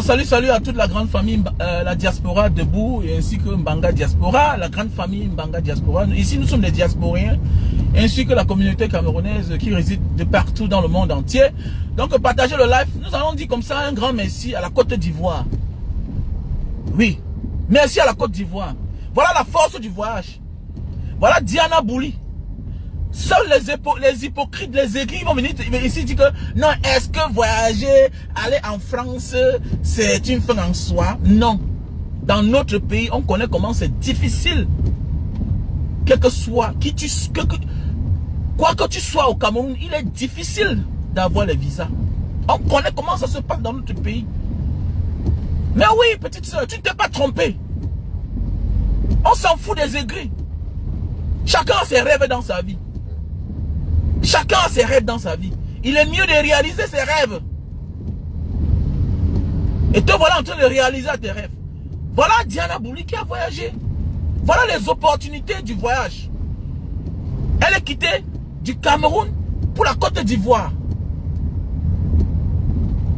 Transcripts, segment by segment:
Salut à toute la grande famille, la diaspora debout, et ainsi que Mbanga Diaspora, la grande famille Mbanga Diaspora. Ici, nous sommes des diasporiens, ainsi que la communauté camerounaise qui réside de partout dans le monde entier. Donc, partagez le live. Nous allons dire comme ça un grand merci à la Côte d'Ivoire. Oui, merci à la Côte d'Ivoire. Voilà la force du voyage. Voilà Diana Bouli. Seuls les hypocrites, les aigris vont venir ici dire que non, est-ce que voyager, aller en France, c'est une fin en soi? Non. Dans notre pays, on connaît comment c'est difficile. Quel que soit, quoi que tu sois au Cameroun, il est difficile d'avoir les visas. On connaît comment ça se passe dans notre pays. Mais oui, petite soeur, tu ne t'es pas trompé. On s'en fout des aigris. Chacun a ses rêves dans sa vie. Chacun a ses rêves dans sa vie. Il est mieux de réaliser ses rêves. Et te voilà en train de réaliser tes rêves. Voilà Diana Bouli qui a voyagé. Voilà les opportunités du voyage. Elle est quittée du Cameroun pour la Côte d'Ivoire.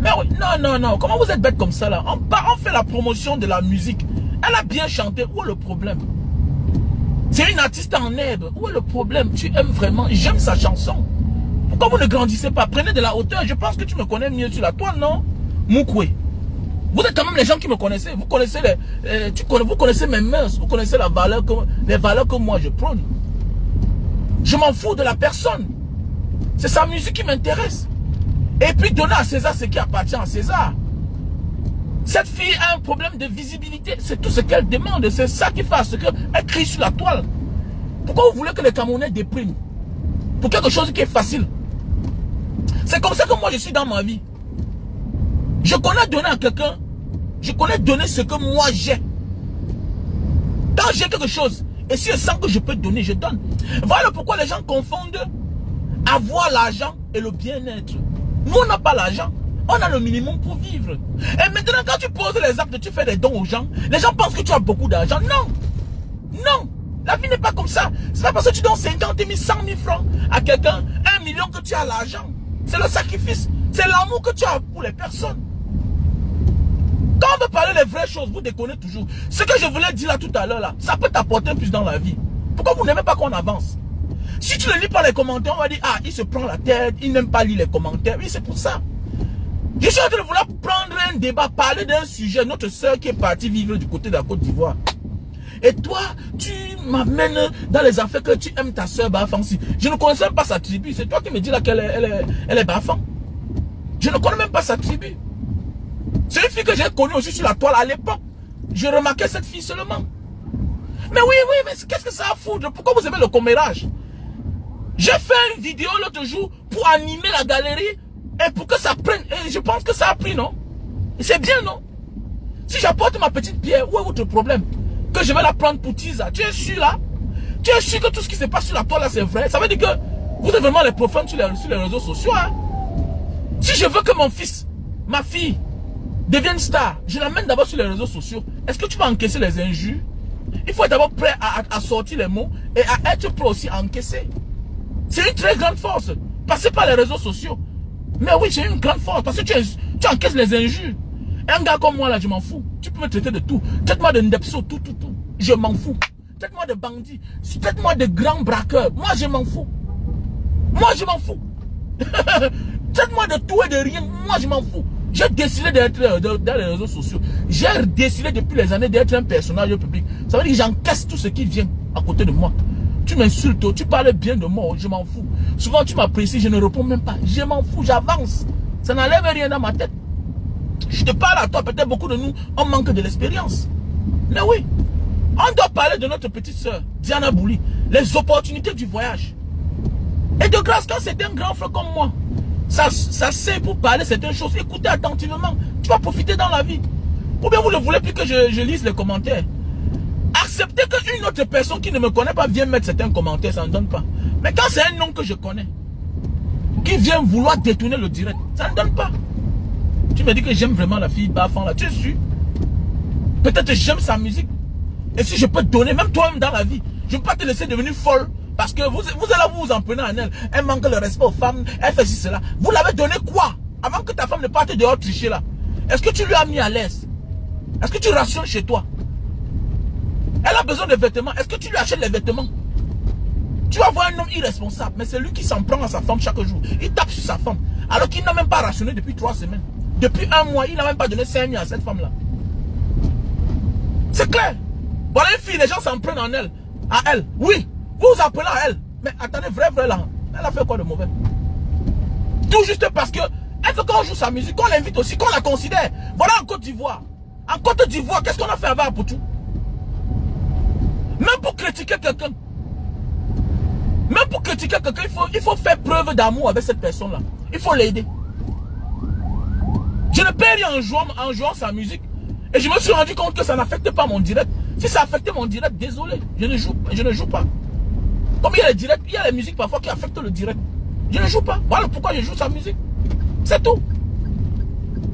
Mais oui, non. Comment vous êtes bête comme ça là? On fait la promotion de la musique. Elle a bien chanté. Où est le problème? C'est une artiste en herbe. Où est le problème? Tu aimes vraiment. J'aime sa chanson. Pourquoi vous ne grandissez pas? Prenez de la hauteur. Je pense que tu me connais mieux sur la toile, non? Moukoué. Vous êtes quand même les gens qui me connaissez. Vous connaissez vous connaissez mes mœurs. Vous connaissez les valeurs que moi je prône. Je m'en fous de la personne. C'est sa musique qui m'intéresse. Et puis donner à César ce qui appartient à César. Cette fille a un problème de visibilité. C'est tout ce qu'elle demande. C'est ça qui fait ce qu'elle crie sur la toile. Pourquoi vous voulez que les Camerounais dépriment? Pour quelque chose qui est facile. C'est comme ça que moi je suis dans ma vie. Je connais donner à quelqu'un. Je connais donner ce que moi j'ai. Quand j'ai quelque chose, et si je sens que je peux donner, je donne. Voilà pourquoi les gens confondent avoir l'argent et le bien-être. Nous on n'a pas l'argent. On a le minimum pour vivre. Et maintenant, quand tu poses les actes, tu fais des dons aux gens, les gens pensent que tu as beaucoup d'argent. Non. Non. La vie n'est pas comme ça. C'est pas parce que tu donnes 50 000, 100 000 francs à quelqu'un, 1 million que tu as l'argent. C'est le sacrifice. C'est l'amour que tu as pour les personnes. Quand on veut parler des vraies choses, vous déconnez toujours. Ce que je voulais dire là tout à l'heure, là, ça peut t'apporter plus dans la vie. Pourquoi vous n'aimez pas qu'on avance? Si tu ne lis pas les commentaires, on va dire, ah, il se prend la tête, il n'aime pas lire les commentaires. Oui, c'est pour ça. Je suis en train de vouloir prendre un débat, parler d'un sujet, notre soeur qui est partie vivre du côté de la Côte d'Ivoire. Et toi, tu m'amènes dans les affaires que tu aimes ta soeur Bafan. Je ne connais même pas sa tribu. C'est toi qui me dis là qu'elle est Bafan. Je ne connais même pas sa tribu. C'est une fille que j'ai connue aussi sur la toile à l'époque. Je remarquais cette fille seulement. Mais oui, mais qu'est-ce que ça a à foutre? Pourquoi vous aimez le commérage? J'ai fait une vidéo l'autre jour pour animer la galerie. Et pour que ça prenne, et je pense que ça a pris, non? C'est bien, non? Si j'apporte ma petite pierre, où est votre problème? Que je vais la prendre pour Tisa. Tu es sûr là? Tu es sûr que tout ce qui se passe sur la toile là c'est vrai? Ça veut dire que vous êtes vraiment les profanes sur les réseaux sociaux, hein? Si je veux que mon fils, ma fille, devienne star, je l'amène d'abord sur les réseaux sociaux. Est-ce que tu vas encaisser les injures? Il faut être d'abord prêt à sortir les mots et à être prêt aussi à encaisser. C'est une très grande force. Passez par les réseaux sociaux. Mais oui, j'ai une grande force parce que tu encaisses les injures. Un gars comme moi là, je m'en fous. Tu peux me traiter de tout. Traite-moi de Ndepso, tout. Je m'en fous. Traite-moi de bandit. Traite-moi de grand braqueur. Moi, je m'en fous. Moi, je m'en fous. Traite-moi de tout et de rien. Moi, je m'en fous. J'ai décidé d'être dans les réseaux sociaux. J'ai décidé depuis les années d'être un personnage public. Ça veut dire que j'encaisse tout ce qui vient à côté de moi. Tu m'insultes, tu parles bien de moi, je m'en fous. Souvent tu m'apprécies, je ne réponds même pas. Je m'en fous, j'avance. Ça n'enlève rien dans ma tête. Je te parle à toi, peut-être beaucoup de nous, on manque de l'expérience. Mais oui, on doit parler de notre petite soeur, Diana Bouli. Les opportunités du voyage. Et de grâce, quand c'est un grand frère comme moi, ça sait pour parler certaines choses. Écoutez attentivement, tu vas profiter dans la vie. Ou bien vous ne voulez plus que je lise les commentaires. Accepter qu'une autre personne qui ne me connaît pas vienne mettre certains commentaires, ça ne donne pas. Mais quand c'est un nom que je connais, qui vient vouloir détourner le direct, ça ne donne pas. Tu me dis que j'aime vraiment la fille Bafan là, tu es sûr? Peut-être j'aime sa musique. Et si je peux te donner, même toi-même dans la vie, je ne peux pas te laisser devenir folle. Parce que vous allez vous en prenez en elle. Elle manque le respect aux femmes, elle fait ci, cela. Vous l'avez donné quoi? Avant que ta femme ne parte dehors tricher là. Est-ce que tu lui as mis à l'aise? Est-ce que tu rationnes chez toi? Elle a besoin de vêtements. Est-ce que tu lui achètes les vêtements? Tu vas voir un homme irresponsable, mais c'est lui qui s'en prend à sa femme chaque jour. Il tape sur sa femme, alors qu'il n'a même pas rationné depuis 3 semaines. Depuis 1 mois, il n'a même pas donné 5 000 à cette femme-là. C'est clair. Voilà une fille, les gens s'en prennent en elle. À elle. Oui, vous vous appelez à elle. Mais attendez, vrai là. Elle a fait quoi de mauvais? Tout juste parce que elle veut qu'on joue sa musique, qu'on l'invite aussi, qu'on la considère. Voilà en Côte d'Ivoire. En Côte d'Ivoire, qu'est-ce qu'on a fait avec Apoutou? Même pour critiquer quelqu'un. Même pour critiquer quelqu'un, il faut faire preuve d'amour avec cette personne-là. Il faut l'aider. Je ne paie rien en jouant sa musique. Et je me suis rendu compte que ça n'affecte pas mon direct. Si ça affectait mon direct, désolé, je ne joue pas. Comme il y a les directs, il y a les musiques parfois qui affectent le direct. Je ne joue pas. Voilà pourquoi je joue sa musique. C'est tout.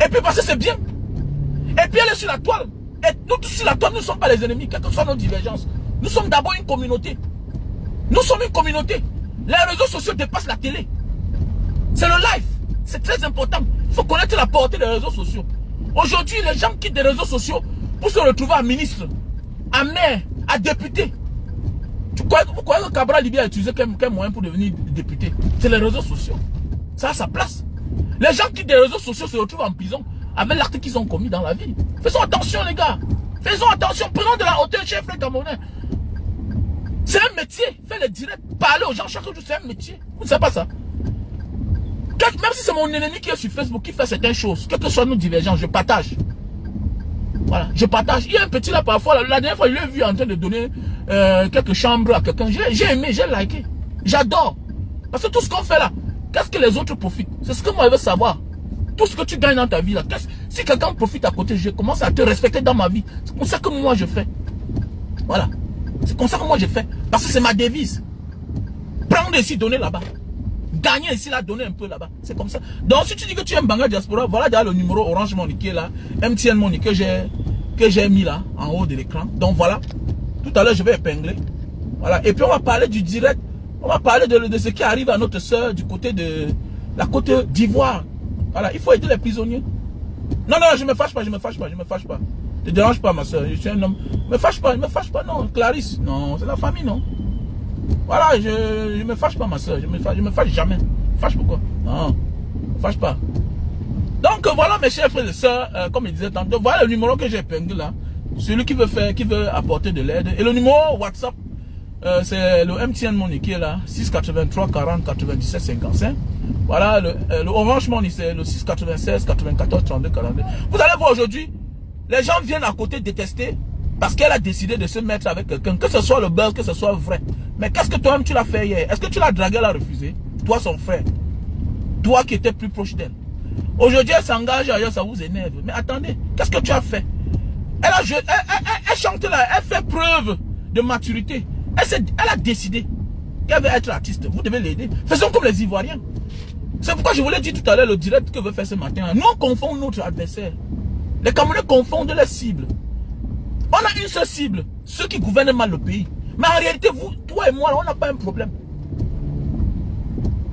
Et puis parce que c'est bien. Et puis elle est sur la toile. Et nous tous sur la toile, nous ne sommes pas les ennemis, quelles que soient nos divergences. Nous sommes d'abord une communauté. Nous sommes une communauté. Les réseaux sociaux dépassent la télé. C'est le live. C'est très important. Il faut connaître la portée des réseaux sociaux. Aujourd'hui, les gens quittent les réseaux sociaux pour se retrouver à ministre, à maire, à député. Vous croyez que Cabral Libya a utilisé quel moyen pour devenir député? C'est les réseaux sociaux. Ça a sa place. Les gens qui des réseaux sociaux se retrouvent en prison avec l'acte qu'ils ont commis dans la vie. Faisons attention les gars. Faisons attention. Prenons de la hauteur chez frère Camerounais. C'est un métier. Fais les directs. Parler aux gens chaque jour, c'est un métier. Vous ne savez pas ça? Même si c'est mon ennemi qui est sur Facebook, qui fait certaines choses, quelles que soient nos divergences, je partage. Voilà, je partage. Il y a un petit là parfois, la dernière fois, je l'ai vu en train de donner quelques chambres à quelqu'un. J'ai aimé, j'ai liké. J'adore. Parce que tout ce qu'on fait là, qu'est-ce que les autres profitent? C'est ce que moi je veux savoir. Tout ce que tu gagnes dans ta vie là, si quelqu'un profite à côté, je commence à te respecter dans ma vie. C'est comme ça que moi je fais. Voilà. C'est comme ça que moi je fais. Parce que c'est ma devise. Prendre ici, donner là-bas. Gagner ici, là, donner un peu là-bas. C'est comme ça. Donc, si tu dis que tu aimes Banga Diaspora, voilà déjà le numéro Orange Money qui est là. MTN Money que j'ai mis là, en haut de l'écran. Donc, voilà. Tout à l'heure, je vais épingler. Voilà. Et puis, on va parler du direct. On va parler de ce qui arrive à notre soeur du côté de la Côte d'Ivoire. Voilà. Il faut aider les prisonniers. Non, non, je me fâche pas, je me fâche pas, je me fâche pas. Ne te dérange pas, ma soeur. Je suis un homme. Me fâche pas, non. Clarisse. Non, c'est la famille, non. Voilà, je me fâche pas, ma soeur. Je me fâche jamais. Fâche pourquoi? Non, me fâche pas. Donc voilà, mes chers frères et sœurs, comme je disais tantôt, voilà le numéro que j'ai épinglé là. Celui qui veut apporter de l'aide. Et le numéro WhatsApp, c'est le MTN Money qui est là, 683 40 97 55. Voilà, le Orange Money, c'est le 696 94 32 42. Vous allez voir aujourd'hui, les gens viennent à côté détester parce qu'elle a décidé de se mettre avec quelqu'un, que ce soit le buzz, que ce soit vrai. Mais qu'est-ce que toi-même tu l'as fait hier? Est-ce que tu l'as dragué, elle a refusé? Toi, son frère. Toi qui étais plus proche d'elle. Aujourd'hui, elle s'engage ailleurs, ça vous énerve. Mais attendez, qu'est-ce que tu as fait? Elle chante là, elle fait preuve de maturité. Elle a décidé qu'elle veut être artiste. Vous devez l'aider. Faisons comme les Ivoiriens. C'est pourquoi je vous l'ai dit tout à l'heure, le direct que veut faire ce matin. Nous, on confond notre adversaire. Les Camerounais confondent les cibles. On a une seule cible, ceux qui gouvernent mal le pays. Mais en réalité, vous, toi et moi, on n'a pas un problème.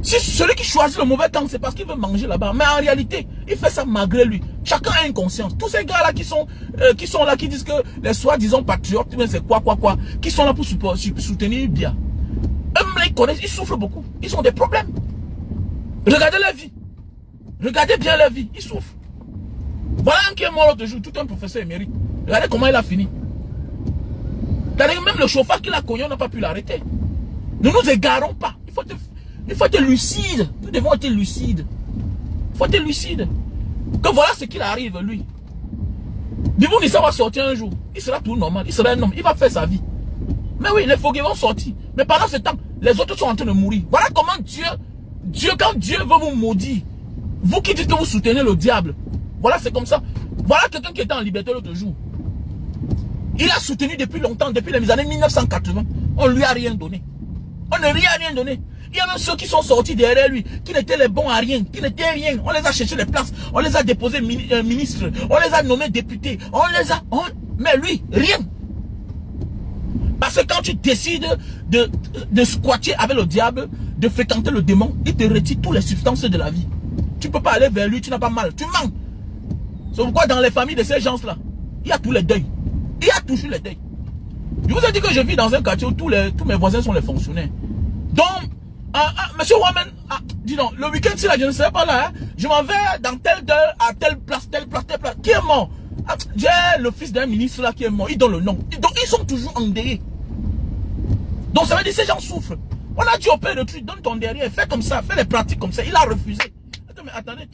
Si celui qui choisit le mauvais camp, c'est parce qu'il veut manger là-bas. Mais en réalité, il fait ça malgré lui. Chacun a une conscience. Tous ces gars-là qui sont là, qui disent que les soi-disant patriotes, c'est quoi, qui sont là pour soutenir bien. Eux, ils connaissent, ils souffrent beaucoup. Ils ont des problèmes. Regardez leur vie. Regardez bien leur vie. Ils souffrent. Voilà un qui est mort l'autre jour, tout un professeur émérite. Regardez comment il a fini. Même le chauffeur qui l'a cogné, on n'a pas pu l'arrêter. Ne nous égarons pas. Il faut être lucide. Nous devons être lucides. Il faut être lucide. Que voilà ce qu'il arrive, lui. Bibou Nissa va sortir un jour. Il sera tout normal. Il sera un homme. Il va faire sa vie. Mais oui, les foguets vont sortir. Mais pendant ce temps, les autres sont en train de mourir. Voilà comment quand Dieu veut vous maudire, vous qui dites que vous soutenez le diable, voilà, c'est comme ça. Voilà quelqu'un qui était en liberté l'autre jour. Il a soutenu depuis longtemps, depuis les années 1980. On ne lui a rien donné. On ne lui a rien donné. Il y a même ceux qui sont sortis derrière lui, qui n'étaient les bons à rien, qui n'étaient rien. On les a cherché les places, on les a déposés ministres, on les a nommés députés, mais lui, rien. Parce que quand tu décides de squatter avec le diable, de fréquenter le démon, il te retire toutes les substances de la vie. Tu ne peux pas aller vers lui, tu n'as pas mal, tu manques. C'est pourquoi dans les familles de ces gens-là, il y a tous les deuils. Il y a toujours les deuils. Je vous ai dit que je vis dans un quartier où tous mes voisins sont les fonctionnaires. Donc, monsieur Wamen, dis donc, le week-end, si là, je ne sais pas là, hein, je m'en vais dans telle heure, à telle place, telle place, telle place. Qui est mort? J'ai le fils d'un ministre là qui est mort. Il donne le nom. Donc, ils sont toujours endeuillés. Donc, ça veut dire que ces gens souffrent. On a dit au père de truc, donne ton derrière, fais comme ça, fais les pratiques comme ça. Il a refusé. Mais attendez,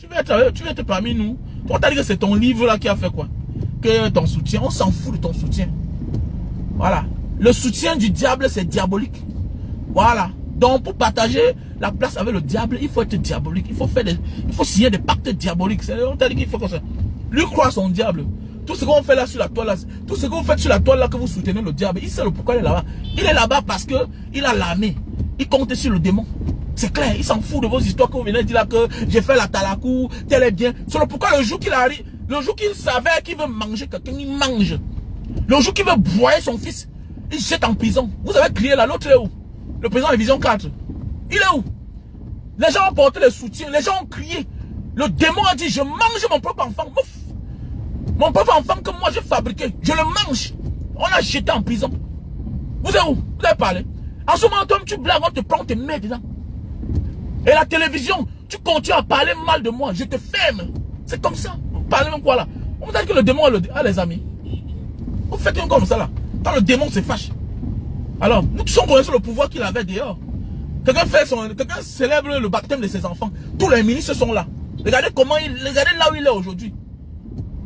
tu veux être parmi nous. On t'a dit que c'est ton livre là qui a fait quoi? Que ton soutien, on s'en fout de ton soutien. Voilà. Le soutien du diable, c'est diabolique. Voilà. Donc, pour partager la place avec le diable, il faut être diabolique. Il faut signer des pactes diaboliques. On t'a dit qu'il faut comme ça. Lui croit son diable. Tout ce qu'on fait là sur la toile, là, tout ce que vous faites sur la toile là, que vous soutenez le diable, il sait le pourquoi il est là-bas. Il est là-bas parce que il a l'armée. Il compte sur le démon. C'est clair, il s'en fout de vos histoires que vous venez de dire là que j'ai fait la talakou, tel est bien. C'est le pourquoi le jour qu'il arrive, le jour qu'il savait qu'il veut manger quelqu'un, il mange. Le jour qu'il veut broyer son fils, il jette en prison. Vous avez crié là, l'autre est où? Le président de Vision 4. Il est où? Les gens ont porté le soutien, les gens ont crié. Le démon a dit, je mange mon propre enfant. Mon propre enfant que moi j'ai fabriqué, je le mange. On l'a jeté en prison. Vous êtes où? Vous avez parlé. En ce moment, toi, tu blagues, on te prend, on te met dedans. Et la télévision, tu continues à parler mal de moi, je te ferme. C'est comme ça. Vous parlez même quoi là? On vous dit que le démon a les amis. Vous faites comme ça là. Quand le démon se fâche. Alors, nous tous on connaissons le pouvoir qu'il avait dehors. Quelqu'un célèbre le baptême de ses enfants. Tous les ministres sont là. Regardez comment regardez là où il est aujourd'hui.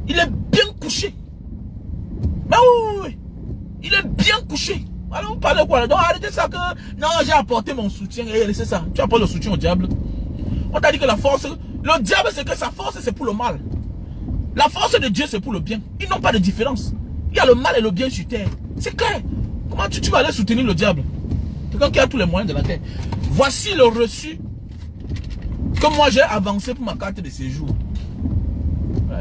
Il est bien couché. Mais oui. Il est bien couché. Alors vous parlez quoi là? Donc arrêtez ça que non, j'ai apporté mon soutien et laissez ça. Tu apportes le soutien au diable. On t'a dit que la force, le diable c'est que sa force c'est pour le mal. La force de Dieu c'est pour le bien. Ils n'ont pas de différence. Il y a le mal et le bien sur terre. C'est clair. Comment tu vas aller soutenir le diable? Quelqu'un qui a tous les moyens de la terre. Voici le reçu que moi j'ai avancé pour ma carte de séjour.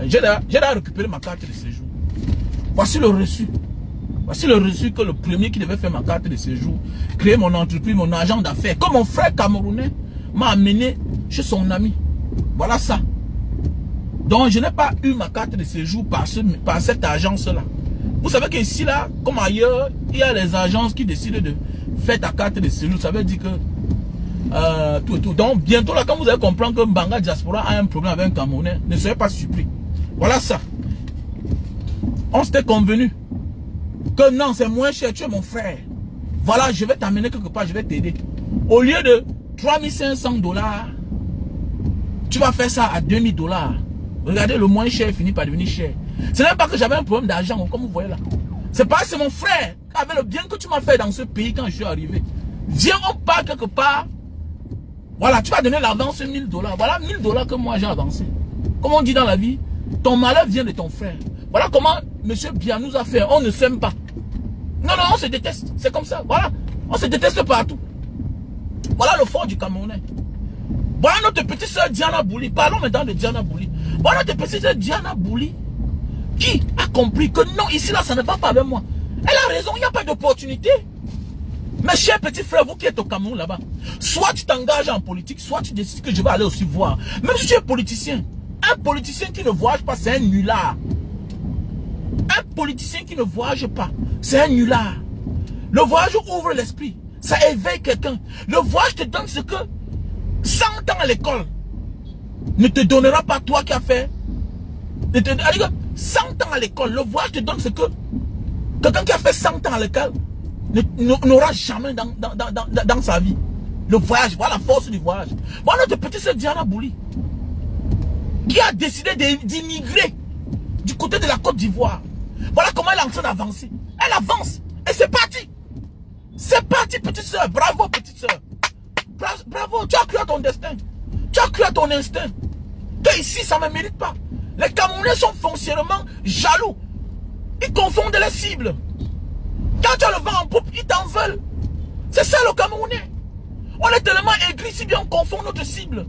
J'ai d'ailleurs récupéré ma carte de séjour. Voici le reçu. Voici le reçu que le premier qui devait faire ma carte de séjour, créer mon entreprise, mon agent d'affaires, comme mon frère camerounais m'a amené chez son ami. Voilà ça. Donc je n'ai pas eu ma carte de séjour par cette agence-là. Vous savez qu'ici, là, comme ailleurs, il y a les agences qui décident de faire ta carte de séjour. Ça veut dire que tout. Donc bientôt là, quand vous allez comprendre que Mbanga Diaspora a un problème avec un Camerounais, ne soyez pas surpris. Voilà ça. On s'était convenu que non, c'est moins cher, tu es mon frère. Voilà, je vais t'amener quelque part, je vais t'aider. Au lieu de 3500 $, tu vas faire ça à 2000 $. Regardez, le moins cher finit par devenir cher. Ce n'est pas que j'avais un problème d'argent, comme vous voyez là. C'est pas, c'est mon frère, avec le bien que tu m'as fait dans ce pays quand je suis arrivé. Viens, on part quelque part. Voilà, tu vas donner l'avance 1000 $. Voilà 1000 $ que moi j'ai avancé. Comme on dit dans la vie, ton malheur vient de ton frère. Voilà comment M. Bia nous a fait. On ne s'aime pas. Non, on se déteste. C'est comme ça. Voilà. On se déteste partout. Voilà le fort du Camerounais. Voilà notre petite soeur Diana Bouli. Parlons maintenant de Diana Bouli. Voilà notre petite soeur Diana Bouli qui a compris que non, ici là, ça ne va pas avec moi. Elle a raison, il n'y a pas d'opportunité. Mes chers petits frères, vous qui êtes au Cameroun là-bas, soit tu t'engages en politique, soit tu décides que je vais aller aussi voir. Même si tu es politicien, un politicien qui ne voyage pas, c'est un nulard. Un politicien qui ne voyage pas, c'est un nulard. Le voyage ouvre l'esprit, ça éveille quelqu'un. Le voyage te donne ce que 100 ans à l'école ne te donnera pas, toi qui as fait. 100 ans à l'école, le voyage te donne ce que quelqu'un qui a fait 100 ans à l'école n'aura jamais dans sa vie. Le voyage, voilà la force du voyage. Voilà notre petite sœur Diana Bouli qui a décidé d'immigrer du côté de la Côte d'Ivoire. Voilà comment elle est en train d'avancer. Elle avance et c'est parti. C'est parti, petite sœur. Bravo, petite sœur. Bravo, tu as cru à ton destin. Tu as cru à ton instinct. Que ici, ça ne me mérite pas. Les Camerounais sont foncièrement jaloux. Ils confondent les cibles. Quand tu as le vent en poupe, ils t'en veulent. C'est ça le Camerounais. On est tellement aigris si bien on confond notre cible.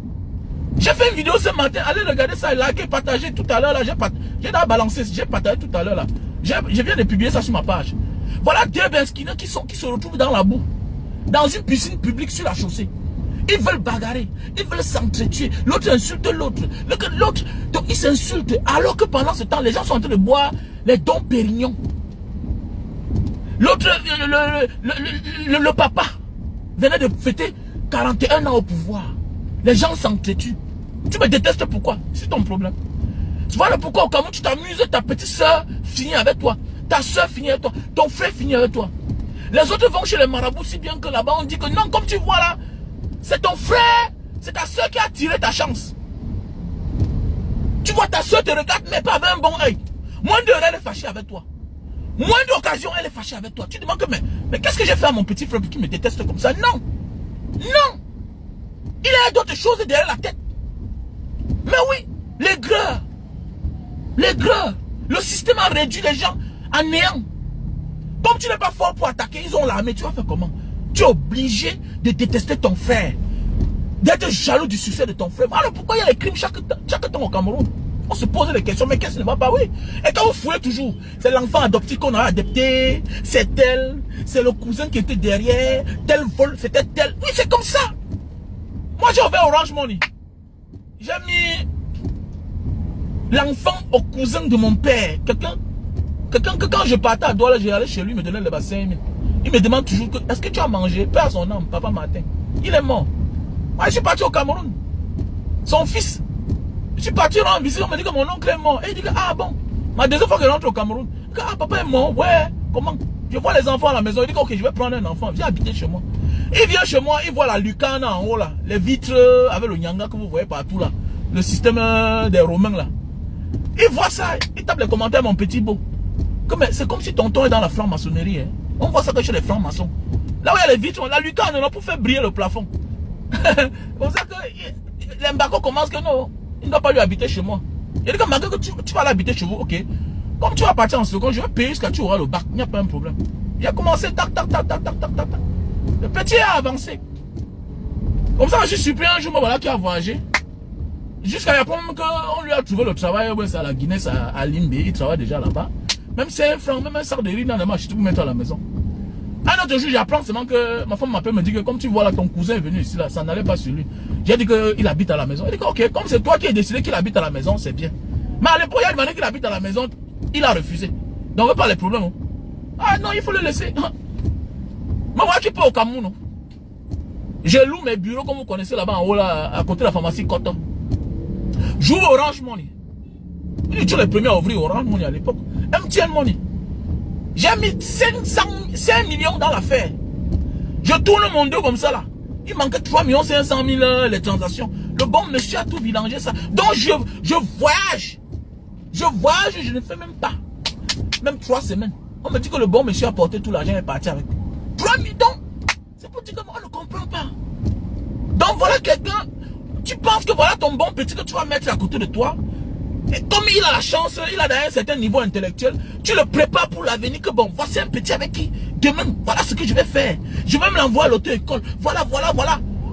J'ai fait une vidéo ce matin. Allez regarder ça, liker, partager tout à l'heure. J'ai balancé, j'ai partagé tout à l'heure là. Je viens de publier ça sur ma page. Voilà deux Benskina qui se retrouvent dans la boue. Dans une piscine publique sur la chaussée. Ils veulent bagarrer, ils veulent s'entretuer. L'autre insulte l'autre. L'autre, donc ils s'insultent. Alors que pendant ce temps, les gens sont en train de boire les Dom Pérignon. L'autre, le papa venait de fêter 41 ans au pouvoir. Les gens s'entretuent. Tu me détestes pourquoi? C'est ton problème. Voilà pourquoi au Cameroun tu t'amuses, ta petite soeur finit avec toi. Ta soeur finit avec toi. Ton frère finit avec toi. Les autres vont chez les marabouts si bien que là-bas on dit que non, comme tu vois là, c'est ton frère, c'est ta soeur qui a tiré ta chance. Tu vois ta soeur te regarde mais pas avec un bon œil. Moindre heure elle est fâchée avec toi. Moindre occasion elle est fâchée avec toi. Tu demandes que mais qu'est-ce que j'ai fait à mon petit frère pour qu'il me déteste comme ça? Non. Non. Il a d'autres choses derrière la tête. Mais oui, les greurs. Les greurs. Le système a réduit les gens à néant. Comme tu n'es pas fort pour attaquer, ils ont l'armée, tu vas faire comment? Tu es obligé de détester ton frère. D'être jaloux du succès de ton frère. Voilà pourquoi il y a les crimes chaque temps au Cameroun. On se pose des questions, mais qu'est-ce qui ne va pas? Oui. Et quand vous fouillez toujours, c'est l'enfant adopté qu'on a adopté, c'est tel, c'est le cousin qui était derrière, tel vol, c'était tel. Oui, c'est comme ça. Moi, j'ai ouvert Orange Money. J'ai mis l'enfant au cousin de mon père. Quelqu'un que quand je partais à Douala, j'allais chez lui, il me donnait le bassin 5000. Il me demande toujours que, est-ce que tu as mangé? Père son âme, papa Martin. Il est mort. Moi, je suis parti au Cameroun. Son fils. Je suis parti en visite, on me dit que mon oncle est mort. Et il dit que, ah bon. Ma deuxième fois que je rentre au Cameroun. Il dit que, ah, papa est mort. Ouais, comment? Je vois les enfants à la maison. Il dit que, ok, je vais prendre un enfant. Viens habiter chez moi. Il vient chez moi, il voit la lucane en haut là. Les vitres avec le nyanga que vous voyez partout là. Le système des Romains là. Il voit ça, il tape les commentaires, mon petit beau. C'est comme si tonton est dans la franc-maçonnerie. Hein. On voit ça que chez les francs-maçons. Là où il y a les vitres, la lucarne là pour faire briller le plafond. Comme ça que l'embargo commence que non, il ne doit pas lui habiter chez moi. Il dit que malgré que tu vas l'habiter chez vous, ok. Comme tu vas partir en seconde, je vais payer jusqu'à tu auras le bac. Il n'y a pas un problème. Il a commencé, tac. Le petit a avancé. Comme ça, je suis surpris un jour, voilà, qui a voyagé. Jusqu'à la première qu'on lui a trouvé le travail, ouais, c'est à la Guinée, à Limbe, il travaille déjà là-bas. Même 5 francs, même un sac de riz dans la marche, tu peux mettre à la maison. Un autre jour, j'apprends seulement que ma femme m'appelle, me dit que comme tu vois là, ton cousin est venu ici, là, ça n'allait pas sur lui. J'ai dit qu'il habite à la maison. Il dit que, ok, comme c'est toi qui as décidé qu'il habite à la maison, c'est bien. Mais à l'époque, il a demandé qu'il habite à la maison, il a refusé. Donc, on veut pas les problèmes. Hein. Ah non, il faut le laisser. Mais voilà, tu peux au Cameroun. Je loue mes bureaux, comme vous connaissez là-bas en haut, là, à côté de la pharmacie Coton. J'ouvre Orange Money. Ils étaient les premiers à ouvrir Orange Money à l'époque. MTN Money. J'ai mis 5 millions dans l'affaire. Je tourne mon dos comme ça là. Il manquait 3 500 000 les transactions. Le bon monsieur a tout vidangé ça. Donc je voyage. Je ne fais même pas. Même 3 semaines. On me dit que le bon monsieur a porté tout l'argent et est parti avec. 3 millions. C'est pour dire qu'on ne comprend pas. Donc voilà quelqu'un. Tu penses que voilà ton bon petit que tu vas mettre à côté de toi. Et comme il a la chance, il a un certain niveau intellectuel, tu le prépares pour l'avenir que bon, voici un petit avec qui, demain, voilà ce que je vais faire. Je vais me l'envoyer à l'auto-école. Voilà.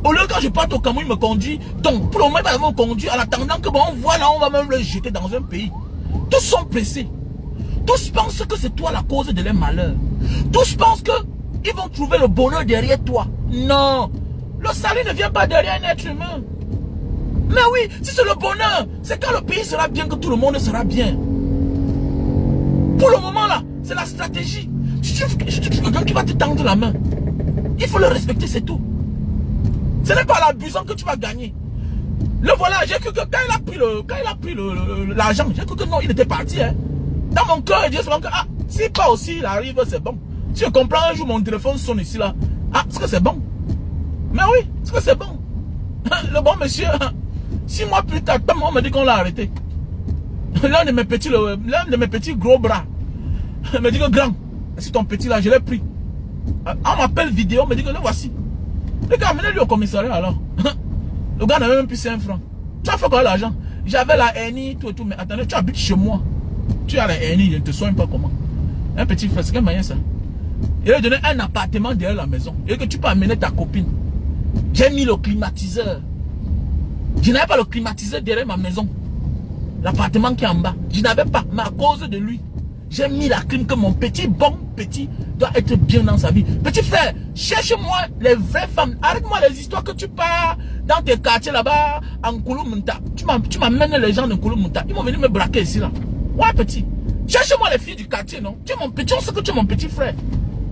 Au lieu quand je parte au Cameroun, il me conduit. Donc, pour le moment, il va me conduire en attendant que bon, voilà, on va même le jeter dans un pays. Tous sont pressés. Tous pensent que c'est toi la cause de leur malheur. Tous pensent que ils vont trouver le bonheur derrière toi. Non. Le salut ne vient pas derrière un être humain. Mais oui, si c'est le bonheur, c'est quand le pays sera bien que tout le monde sera bien. Pour le moment là, c'est la stratégie. Si tu trouves quelqu'un qui va te tendre la main, il faut le respecter, c'est tout. Ce n'est pas l'abusant que tu vas gagner. Le voilà, j'ai cru que quand il a pris l'argent, j'ai cru que non, il était parti. Hein. Dans mon cœur, je dis seulement que ah, si pas aussi il arrive, c'est bon. Si je comprends un jour mon téléphone sonne ici là, ah, est-ce que c'est bon? Mais oui, est-ce que c'est bon? Le bon monsieur, 6 mois plus tard, on me dit qu'on l'a arrêté. L'un de mes petits gros bras me dit que grand, c'est ton petit là, je l'ai pris. On m'appelle vidéo, on me dit que le voici. Le gars, amenez-lui au commissariat alors. Le gars n'avait même plus 5 francs. Tu as fait quoi l'argent? J'avais la hernie, tout et tout, mais attendez, tu habites chez moi. Tu as la hernie, je ne te soigne pas comment. Un petit frère, c'est quel moyen ça? Il a donné un appartement derrière la maison. Et que tu peux amener ta copine. J'ai mis le climatiseur. Je n'avais pas le climatiseur derrière ma maison. L'appartement qui est en bas. Je n'avais pas, mais à cause de lui. J'ai mis la clim que mon petit, bon petit, doit être bien dans sa vie. Petit frère, cherche-moi les vraies femmes. Arrête-moi les histoires que tu pars dans tes quartiers là-bas, en Kouloumunta. Tu m'amènes les gens de Kouloumunta. Ils vont venir me braquer ici là. Ouais, petit. Cherche-moi les filles du quartier, non? Tu es mon petit, on sait que tu es mon petit frère.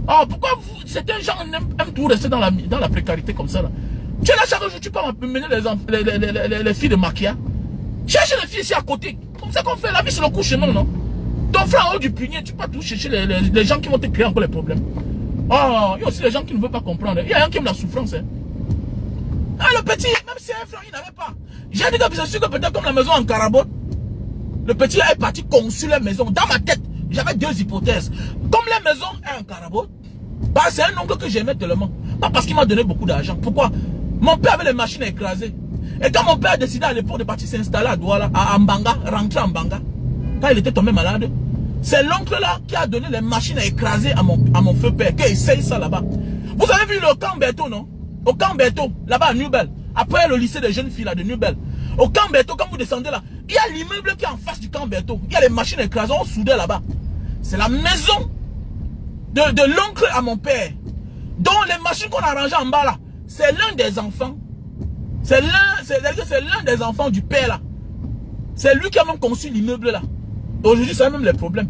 Oh, pourquoi vous, certains gens aiment tout rester dans la précarité comme ça là? Tu es là chaque jour, tu peux m'amener les filles de Maquia. Cherche les filles ici à côté. Comme ça qu'on fait, la vie c'est le coup chemin, non? Ton frère en haut du punier, tu peux pas tout chercher les gens qui vont te créer encore les problèmes. Oh, il y a aussi les gens qui ne veulent pas comprendre. Il y a un qui aime la souffrance. Hein. Ah, le petit, même si un frère, il n'avait pas. J'ai dit que c'est sûr que peut-être comme la maison en Carabote, le petit est parti construire la maison. Dans ma tête, j'avais deux hypothèses. Comme la maison est en Carabote, bah, c'est un oncle que j'aimais tellement. Pas parce qu'il m'a donné beaucoup d'argent. Pourquoi? Mon père avait les machines à écraser. Et quand mon père a décidé à l'époque de partir s'installer à Douala, à Mbanga, rentrer en Mbanga, quand il était tombé malade, c'est l'oncle là qui a donné les machines à écraser à mon feu père, qui essaye ça là-bas. Vous avez vu le camp Berthaud, non? Au camp Berthaud, là-bas à Newbell, après le lycée des jeunes filles là de Newbell. Au camp Berthaud, quand vous descendez là, il y a l'immeuble qui est en face du camp Berthaud. Il y a les machines à écraser, on soudait là-bas. C'est la maison de l'oncle à mon père. Donc les machines qu'on a rangées en bas là, c'est l'un des enfants. C'est l'un des enfants du père là. C'est lui qui a même conçu l'immeuble là. Aujourd'hui, c'est même les problèmes.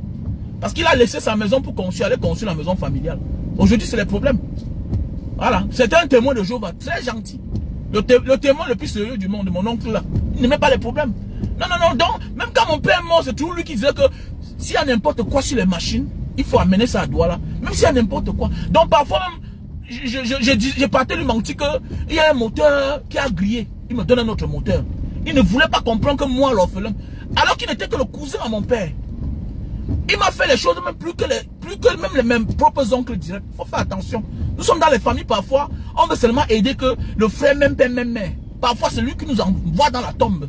Parce qu'il a laissé sa maison pour aller construire la maison familiale. Aujourd'hui, c'est les problèmes. Voilà. C'était un témoin de Jéhovah, très gentil. Le témoin le plus sérieux du monde, mon oncle là. Il n'aimait pas les problèmes. Non, non, non. Donc, même quand mon père est mort, c'est toujours lui qui disait que s'il y a n'importe quoi sur les machines, il faut amener ça à Douala. Même s'il y a n'importe quoi. Donc, parfois même, j'ai parté lui mentir qu'il y a un moteur qui a grillé. Il me donne un autre moteur. Il ne voulait pas comprendre que moi, l'orphelin, alors qu'il n'était que le cousin à mon père. Il m'a fait les choses même plus que même les mêmes propres oncles directs. Il faut faire attention. Nous sommes dans les familles parfois, on veut seulement aider que le frère même père même mère. Parfois c'est lui qui nous envoie dans la tombe.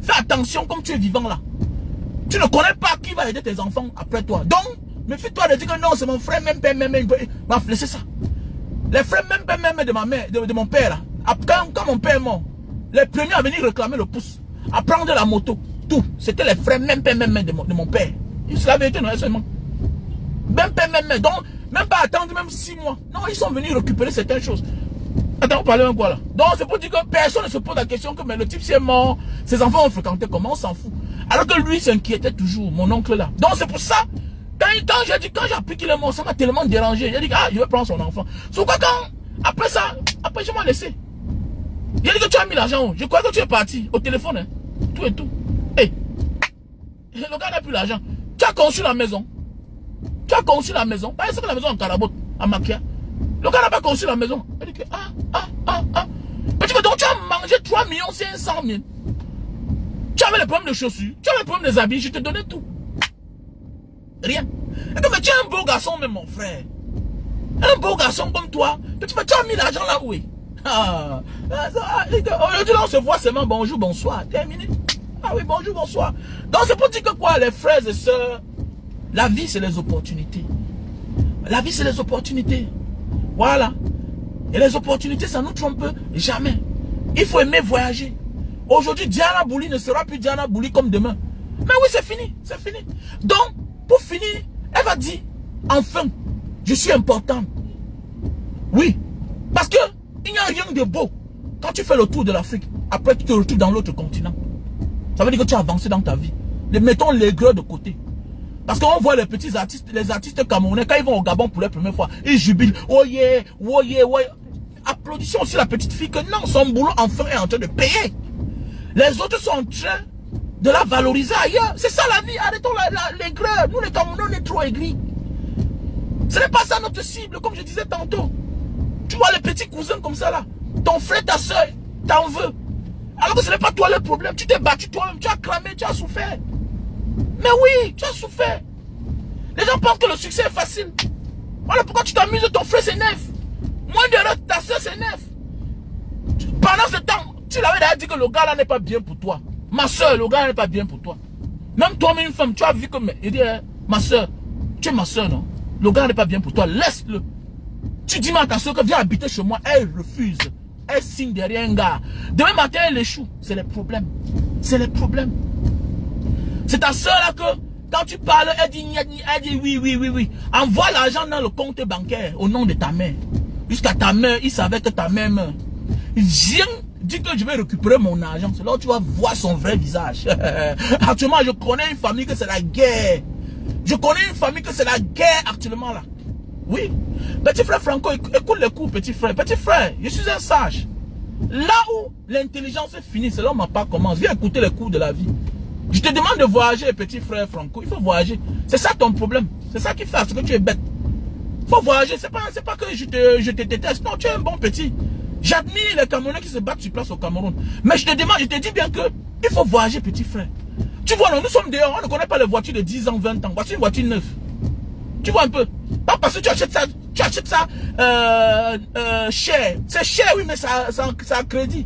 Fais attention comme tu es vivant là. Tu ne connais pas qui va aider tes enfants après toi. Donc, méfie-toi de dire que non, c'est mon frère même père même mère. Va laisser ça. Les frères même père même mère de ma mère, de mon père là. Quand mon père est mort, les premiers à venir réclamer le pouce, à prendre la moto, tout. C'était les frères même père même mère de mon père. C'est la vérité, non, seulement. Même père même mère. Donc, même pas attendre même 6 mois. Non, ils sont venus récupérer certaines choses. Attends, on parlait un quoi là. Donc, c'est pour dire que personne ne se pose la question que mais le type s'est mort, ses enfants ont fréquenté comment, on s'en fout. Alors que lui s'inquiétait toujours, mon oncle là. Donc, c'est pour ça, quand j'ai appris qu'il est mort, ça m'a tellement dérangé. J'ai dit, ah, je vais prendre son enfant. Sauf que après ça, je m'en laissé. Il a dit que tu as mis l'argent. Je crois que tu es parti au téléphone, hein. Tout et tout. Hey, le gars n'a plus l'argent. Tu as conçu la maison. Tu as conçu la maison. Pas que la maison en Carabote, à Maquia. Le gars n'a pas conçu la maison. Il dit que, Petit, donc tu as mangé 3 500 000. Tu avais le problème de chaussures. Tu avais le problème des habits. Je te donnais tout. Rien. Et donc, mais tu es un beau garçon, même mon frère. Un beau garçon comme toi. Tu as mis l'argent là où est. Aujourd'hui, on se voit seulement bonjour, bonsoir. Terminé. Ah oui, bonjour, bonsoir. Donc, c'est pour dire que quoi, les frères et sœurs, la vie, c'est les opportunités. La vie, c'est les opportunités. Voilà. Et les opportunités, ça ne nous trompe jamais. Il faut aimer voyager. Aujourd'hui, Diana Bouli ne sera plus Diana Bouli comme demain. Mais oui, c'est fini. C'est fini. Donc, pour finir, elle va dire, enfin, je suis importante. Oui. Parce que, il n'y a rien de beau. Quand tu fais le tour de l'Afrique, après tu te retrouves dans l'autre continent. Ça veut dire que tu as avancé dans ta vie. Mettons l'aigreur de côté. Parce qu'on voit les petits artistes, les artistes camerounais, quand ils vont au Gabon pour la première fois, ils jubilent. Oh yeah, oh yeah, oh yeah. Applaudissons aussi la petite fille que non, son boulot enfin est en train de payer. Les autres sont en train de la valoriser ailleurs. C'est ça la vie. Arrêtons l'aigreur. Nous les Camerounais, on est trop aigris. Ce n'est pas ça notre cible, comme je disais tantôt. Tu vois les petits cousins comme ça là. Ton frère, ta soeur, t'en veux. Alors que ce n'est pas toi le problème. Tu t'es battu toi-même, tu as cramé, tu as souffert. Mais oui, tu as souffert. Les gens pensent que le succès est facile. Voilà pourquoi tu t'amuses, ton frère s'énerve. Moins de ta soeur s'énerve. Pendant ce temps, tu l'avais déjà dit que le gars là n'est pas bien pour toi. Ma soeur, le gars là n'est pas bien pour toi. Même toi-même une femme, tu as vu que il dit, ma soeur, tu es ma soeur, non? Le gars n'est pas bien pour toi, laisse-le. Tu dis à ta soeur que viens habiter chez moi, elle refuse. Elle signe derrière un gars. Demain matin, elle échoue. C'est les problèmes. C'est les problèmes. C'est ta soeur là que, Quand tu parles, elle dit oui, oui, oui, oui. Envoie l'argent dans le compte bancaire au nom de ta mère. Jusqu'à ta mère, il savait que ta mère meurt. Viens, dis que je vais récupérer mon argent. C'est là où tu vas voir son vrai visage. Actuellement, je connais une famille que c'est la guerre. Je connais une famille que c'est la guerre actuellement là. Oui. Petit frère Franco, écoute les coups, petit frère. Petit frère, je suis un sage. Là où l'intelligence est finie, c'est là où ma part commence. Viens écouter les coups de la vie. Je te demande de voyager, petit frère Franco. Il faut voyager. C'est ça ton problème. C'est ça qui fait à ce que tu es bête. Il faut voyager. C'est pas que je te déteste. Non, tu es un bon petit. J'admire les Camerounais qui se battent sur place au Cameroun. Mais je te demande, je te dis bien que il faut voyager, petit frère. Tu vois, non, nous sommes dehors. On ne connaît pas les voitures de 10 ans, 20 ans. Voici une voiture neuve. Tu vois un peu. Pas parce que tu achètes ça cher. C'est cher, oui, mais ça a crédit.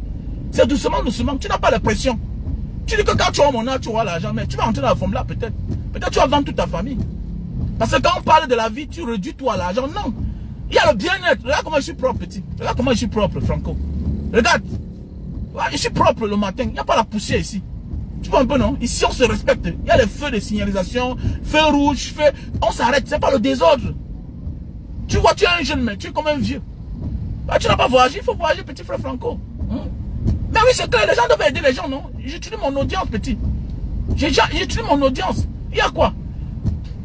C'est doucement, doucement. Tu n'as pas la pression. Tu dis que quand tu auras mon âge, tu auras l'argent, mais tu vas entrer dans la forme là, peut-être. Peut-être tu vas vendre toute ta famille. Parce que quand on parle de la vie, tu réduis tout à l'argent. Non. Il y a le bien-être. Regarde comment je suis propre, petit. Regarde comment je suis propre, Franco. Regarde. Je suis propre le matin. Il n'y a pas la poussière ici. Tu vois un peu, non? Ici, on se respecte. Il y a les feux de signalisation, feux rouges, feux... On s'arrête. C'est pas le désordre. Tu vois, tu es un jeune, mais tu es comme un vieux. Bah, tu n'as pas voyagé. Il faut voyager, petit frère Franco. Mais oui, c'est clair, les gens doivent aider les gens, non? J'utilise mon audience, petit. J'utilise mon audience. Il y a quoi?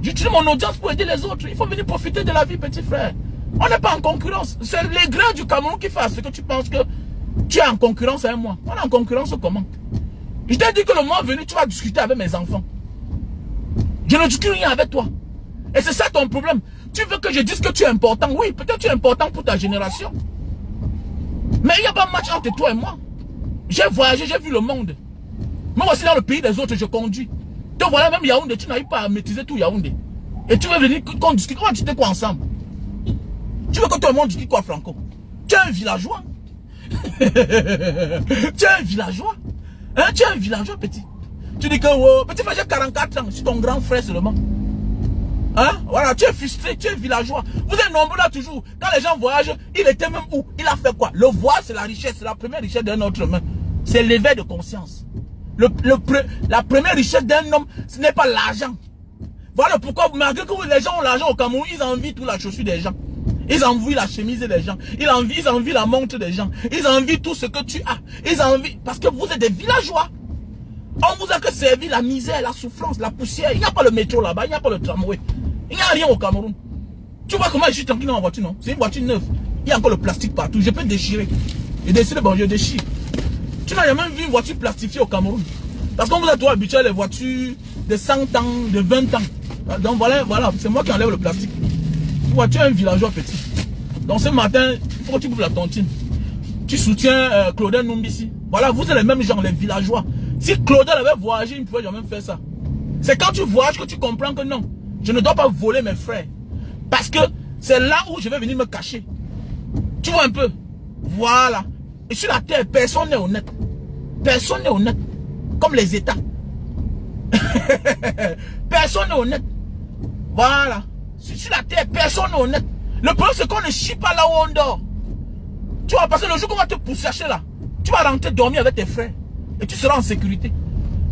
J'utilise mon audience pour aider les autres. Il faut venir profiter de la vie, petit frère. On n'est pas en concurrence. C'est les grains du Cameroun qui font ce que tu penses que tu es en concurrence avec moi. On est en concurrence comment? Je t'ai dit que le mois venu, tu vas discuter avec mes enfants. Je ne discute rien avec toi. Et c'est ça ton problème. Tu veux que je dise que tu es important? Oui, peut-être tu es important pour ta génération. Mais il n'y a pas de match entre toi et moi. J'ai voyagé, j'ai vu le monde. Moi aussi dans le pays des autres, je conduis. Donc voilà, même Yaoundé, tu n'arrives pas à maîtriser tout Yaoundé. Et tu veux venir qu'on discute, on va discuter quoi ensemble? Tu veux que tout le monde discute quoi, Franco? Tu es un villageois. Tu es un villageois. Hein, tu es un villageois, petit. Tu dis que, oh, petit frère, j'ai 44 ans, je suis ton grand frère seulement. Hein? Voilà, tu es frustré, tu es villageois. Vous êtes nombreux là toujours. Quand les gens voyagent, il était même où? Il a fait quoi? Le voile, c'est la richesse, c'est la première richesse d'un autre humain. C'est l'éveil de conscience. La première richesse d'un homme, ce n'est pas l'argent. Voilà pourquoi, malgré que les gens ont l'argent au Cameroun, ils envient toute la chaussure des gens. Ils envient la chemise des gens. Ils envient la montre des gens. Ils envient tout ce que tu as. Ils envient, parce que vous êtes des villageois. On vous a que servi la misère, la souffrance, la poussière. Il n'y a pas le métro là-bas, il n'y a pas le tramway. Il n'y a rien au Cameroun. Tu vois comment je suis tranquille dans ma voiture, non? C'est une voiture neuve. Il y a encore le plastique partout. Je peux déchirer. Je décide, bon, je déchire. Tu n'as jamais vu une voiture plastifiée au Cameroun. Parce qu'on vous a trop habitué à les voitures de 100 ans, de 20 ans. Donc voilà, c'est moi qui enlève le plastique. Tu vois, tu es un villageois petit. Donc ce matin, il faut que tu coupes la tontine. Tu soutiens Claudel Numbisi. Voilà, vous êtes les mêmes gens, les villageois. Si Claudel avait voyagé, il ne pouvait jamais faire ça. C'est quand tu voyages que tu comprends que non, je ne dois pas voler mes frères. Parce que c'est là où je vais venir me cacher. Tu vois un peu? Voilà. Et sur la terre, personne n'est honnête. Personne n'est honnête. Comme les États. Personne n'est honnête. Voilà. Sur la terre, personne n'est honnête. Le problème, c'est qu'on ne chie pas là où on dort. Tu vois, parce que le jour qu'on va te pousser là, tu vas rentrer dormir avec tes frères. Et tu seras en sécurité.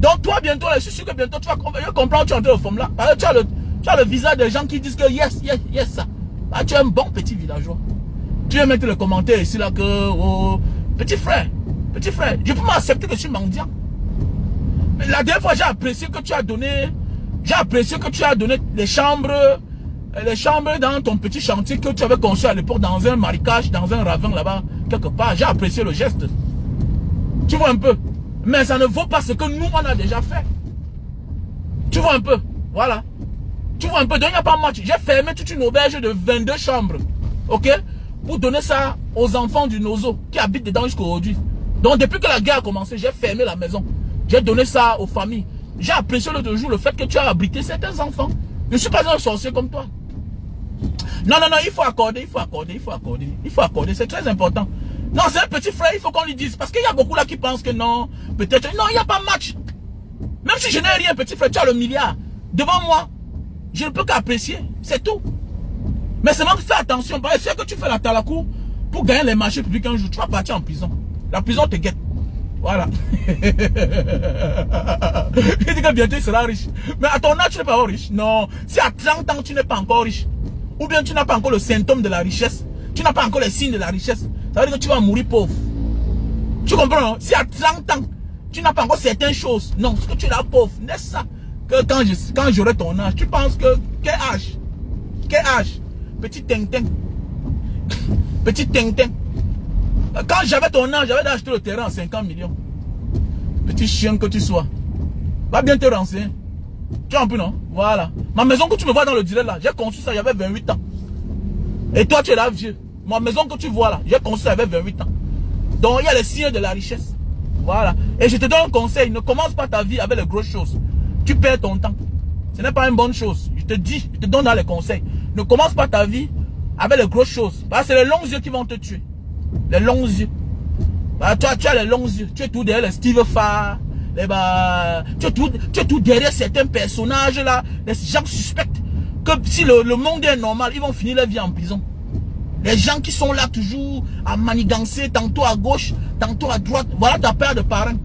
Donc toi, bientôt, je suis sûr que bientôt, tu vas comprendre que tu es entré au fond là. Parce que tu as le visage des gens qui disent que yes, yes, yes, ça. Ah, tu es un bon petit villageois. Tu vas mettre le commentaire ici là que, oh, petit frère, je peux m'accepter que je suis mendiant. Mais la dernière fois, j'ai apprécié que tu as donné les chambres dans ton petit chantier que tu avais conçu à l'époque dans un marécage, dans un ravin là-bas, quelque part. J'ai apprécié le geste. Tu vois un peu. Mais ça ne vaut pas ce que nous, on a déjà fait. Tu vois un peu. Voilà. Tu vois un peu. Donc, il n'y a pas match. J'ai fermé toute une auberge de 22 chambres. Ok? Pour donner ça aux enfants du Nozo qui habitent dedans jusqu'à aujourd'hui. Donc, depuis que la guerre a commencé, j'ai fermé la maison. J'ai donné ça aux familles. J'ai apprécié l'autre jour le fait que tu as abrité certains enfants. Je ne suis pas un sorcier comme toi. Non, il faut accorder, c'est très important. Non, c'est un petit frère, il faut qu'on lui dise. Parce qu'il y a beaucoup là qui pensent que non, peut-être, non, il n'y a pas match. Même si je n'ai rien, petit frère, tu as le milliard. Devant moi, je ne peux qu'apprécier, c'est tout. Mais seulement fais attention, parce que tu fais la talakou pour gagner les marchés publics un jour, tu vas partir en prison. La prison te guette. Voilà. Il dit que bientôt il sera riche. Mais à ton âge, tu n'es pas riche. Non. Si à 30 ans, tu n'es pas encore riche, ou bien tu n'as pas encore le symptôme de la richesse, tu n'as pas encore les signes de la richesse, ça veut dire que tu vas mourir pauvre. Tu comprends, non? Si à 30 ans, tu n'as pas encore certaines choses, non, parce que tu es là pauvre. N'est-ce ça que quand j'aurai ton âge, tu penses que quel âge? Quel âge? Petit tintin. Petit tintin. Quand j'avais ton âge, j'avais d'acheter le terrain à 50 millions. Petit chien que tu sois. Va bien te renseigner. Tu as un peu, non? Voilà. Ma maison que tu me vois dans le direct là, j'ai conçu ça, j'avais 28 ans. Et toi, tu es là vieux. Ma maison que tu vois là, j'ai conçu ça, j'avais 28 ans. Donc, il y a les signes de la richesse. Voilà. Et je te donne un conseil, ne commence pas ta vie avec les grosses choses. Tu perds ton temps. Ce n'est pas une bonne chose. Je te dis, je te donne dans les conseils. Ne commence pas ta vie avec les grosses choses. Parce que c'est les longs yeux qui vont te tuer. Les longs yeux. Bah, tu as les longs yeux. Tu es tout derrière les Steve Farr. Tu es tout derrière certains personnages là. Les gens suspectent que si le monde est normal, ils vont finir leur vie en prison. Les gens qui sont là toujours à manigancer, tantôt à gauche, tantôt à droite. Voilà ta paire de parrains.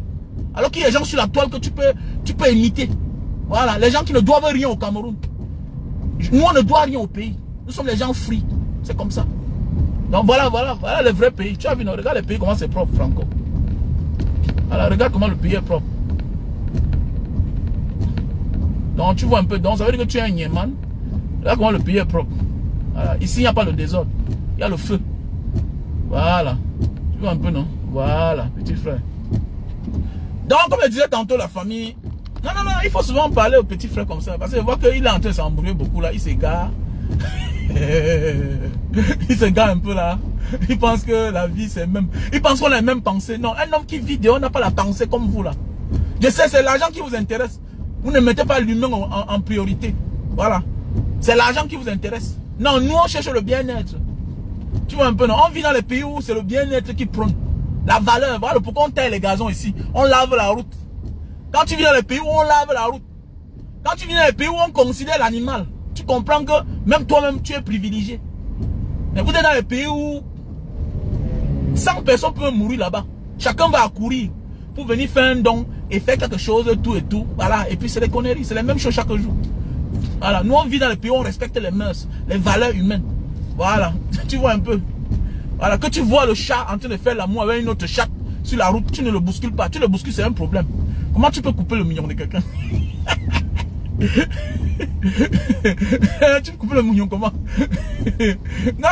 Alors qu'il y a des gens sur la toile que tu peux imiter. Voilà, les gens qui ne doivent rien au Cameroun. Nous, on ne doit rien au pays. Nous sommes les gens free. C'est comme ça. Donc voilà le vrai pays. Tu as vu, non, regarde le pays, comment c'est propre, Franco. Voilà, regarde comment le pays est propre. Donc tu vois un peu, donc ça veut dire que tu es un Yéman. Regarde comment le pays est propre. Voilà. Ici, il n'y a pas le désordre. Il y a le feu. Voilà. Tu vois un peu, non? Voilà, petit frère. Donc, comme je disais tantôt, la famille... Non, il faut souvent parler au petit frère comme ça. Parce que je vois qu'il est en train de s'embrouiller beaucoup là. Il s'égare. Il s'égare un peu là. Il pense que la vie c'est même... Il pense qu'on a les mêmes pensées. Non, un homme qui vit dehors n'a pas la pensée comme vous là. Je sais, c'est l'argent qui vous intéresse. Vous ne mettez pas l'humain en priorité. Voilà. C'est l'argent qui vous intéresse. Non, nous on cherche le bien-être. Tu vois un peu, non? On vit dans les pays où c'est le bien-être qui prône. La valeur. Voilà pourquoi on taille les gazons ici. On lave la route. Quand tu vis dans les pays où on lave la route, quand tu vis dans les pays où on considère l'animal, tu comprends que même toi-même tu es privilégié. Mais vous êtes dans les pays où 100 personnes peuvent mourir là-bas. Chacun va accourir pour venir faire un don et faire quelque chose, tout et tout. Voilà. Et puis c'est des conneries, c'est les mêmes choses chaque jour. Voilà. Nous on vit dans les pays où on respecte les mœurs, les valeurs humaines. Voilà. Tu vois un peu. Voilà. Que tu vois le chat en train de faire l'amour avec une autre chatte sur la route, tu ne le bouscules pas. Tu le bouscules, c'est un problème. Comment tu peux couper le mignon de quelqu'un? Tu peux couper le mignon comment? Non.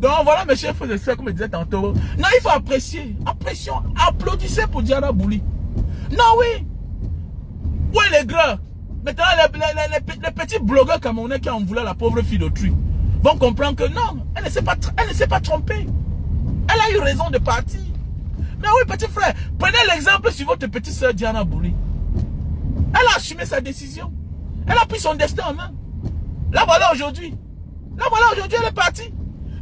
Donc voilà mes chers frères et sœurs, comme je disais tantôt. Non, il faut apprécier. Apprécions. Applaudissez pour Diana Bouli. Non, oui. Où est les gras? Maintenant, les petits blogueurs camerounais qui en voulaient la pauvre fille d'autrui vont comprendre que non, elle ne s'est pas trompée. Elle a eu raison de partir. Mais oui, petit frère, prenez l'exemple sur votre petite soeur Diana Bouli. Elle a assumé sa décision. Elle a pris son destin en main. Là voilà aujourd'hui. Elle est partie.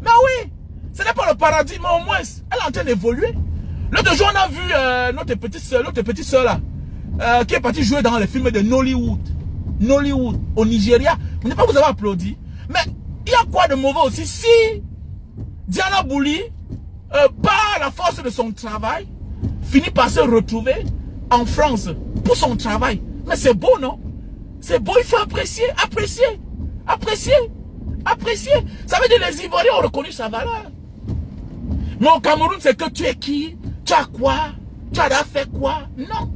Mais oui, ce n'est pas le paradis, mais au moins, elle est en train d'évoluer. L'autre jour, on a vu notre petite soeur là, qui est partie jouer dans les films de Nollywood. Nollywood, au Nigeria. Je ne sais pas vous avez applaudi. Mais il y a quoi de mauvais aussi si Diana Bouli, par la force de son travail, finit par se retrouver en France pour son travail. Mais c'est beau, non? C'est beau, il faut apprécier. Ça veut dire que les Ivoiriens ont reconnu sa valeur. Mais au Cameroun, c'est que tu es qui? Tu as quoi? Tu as fait quoi? Non.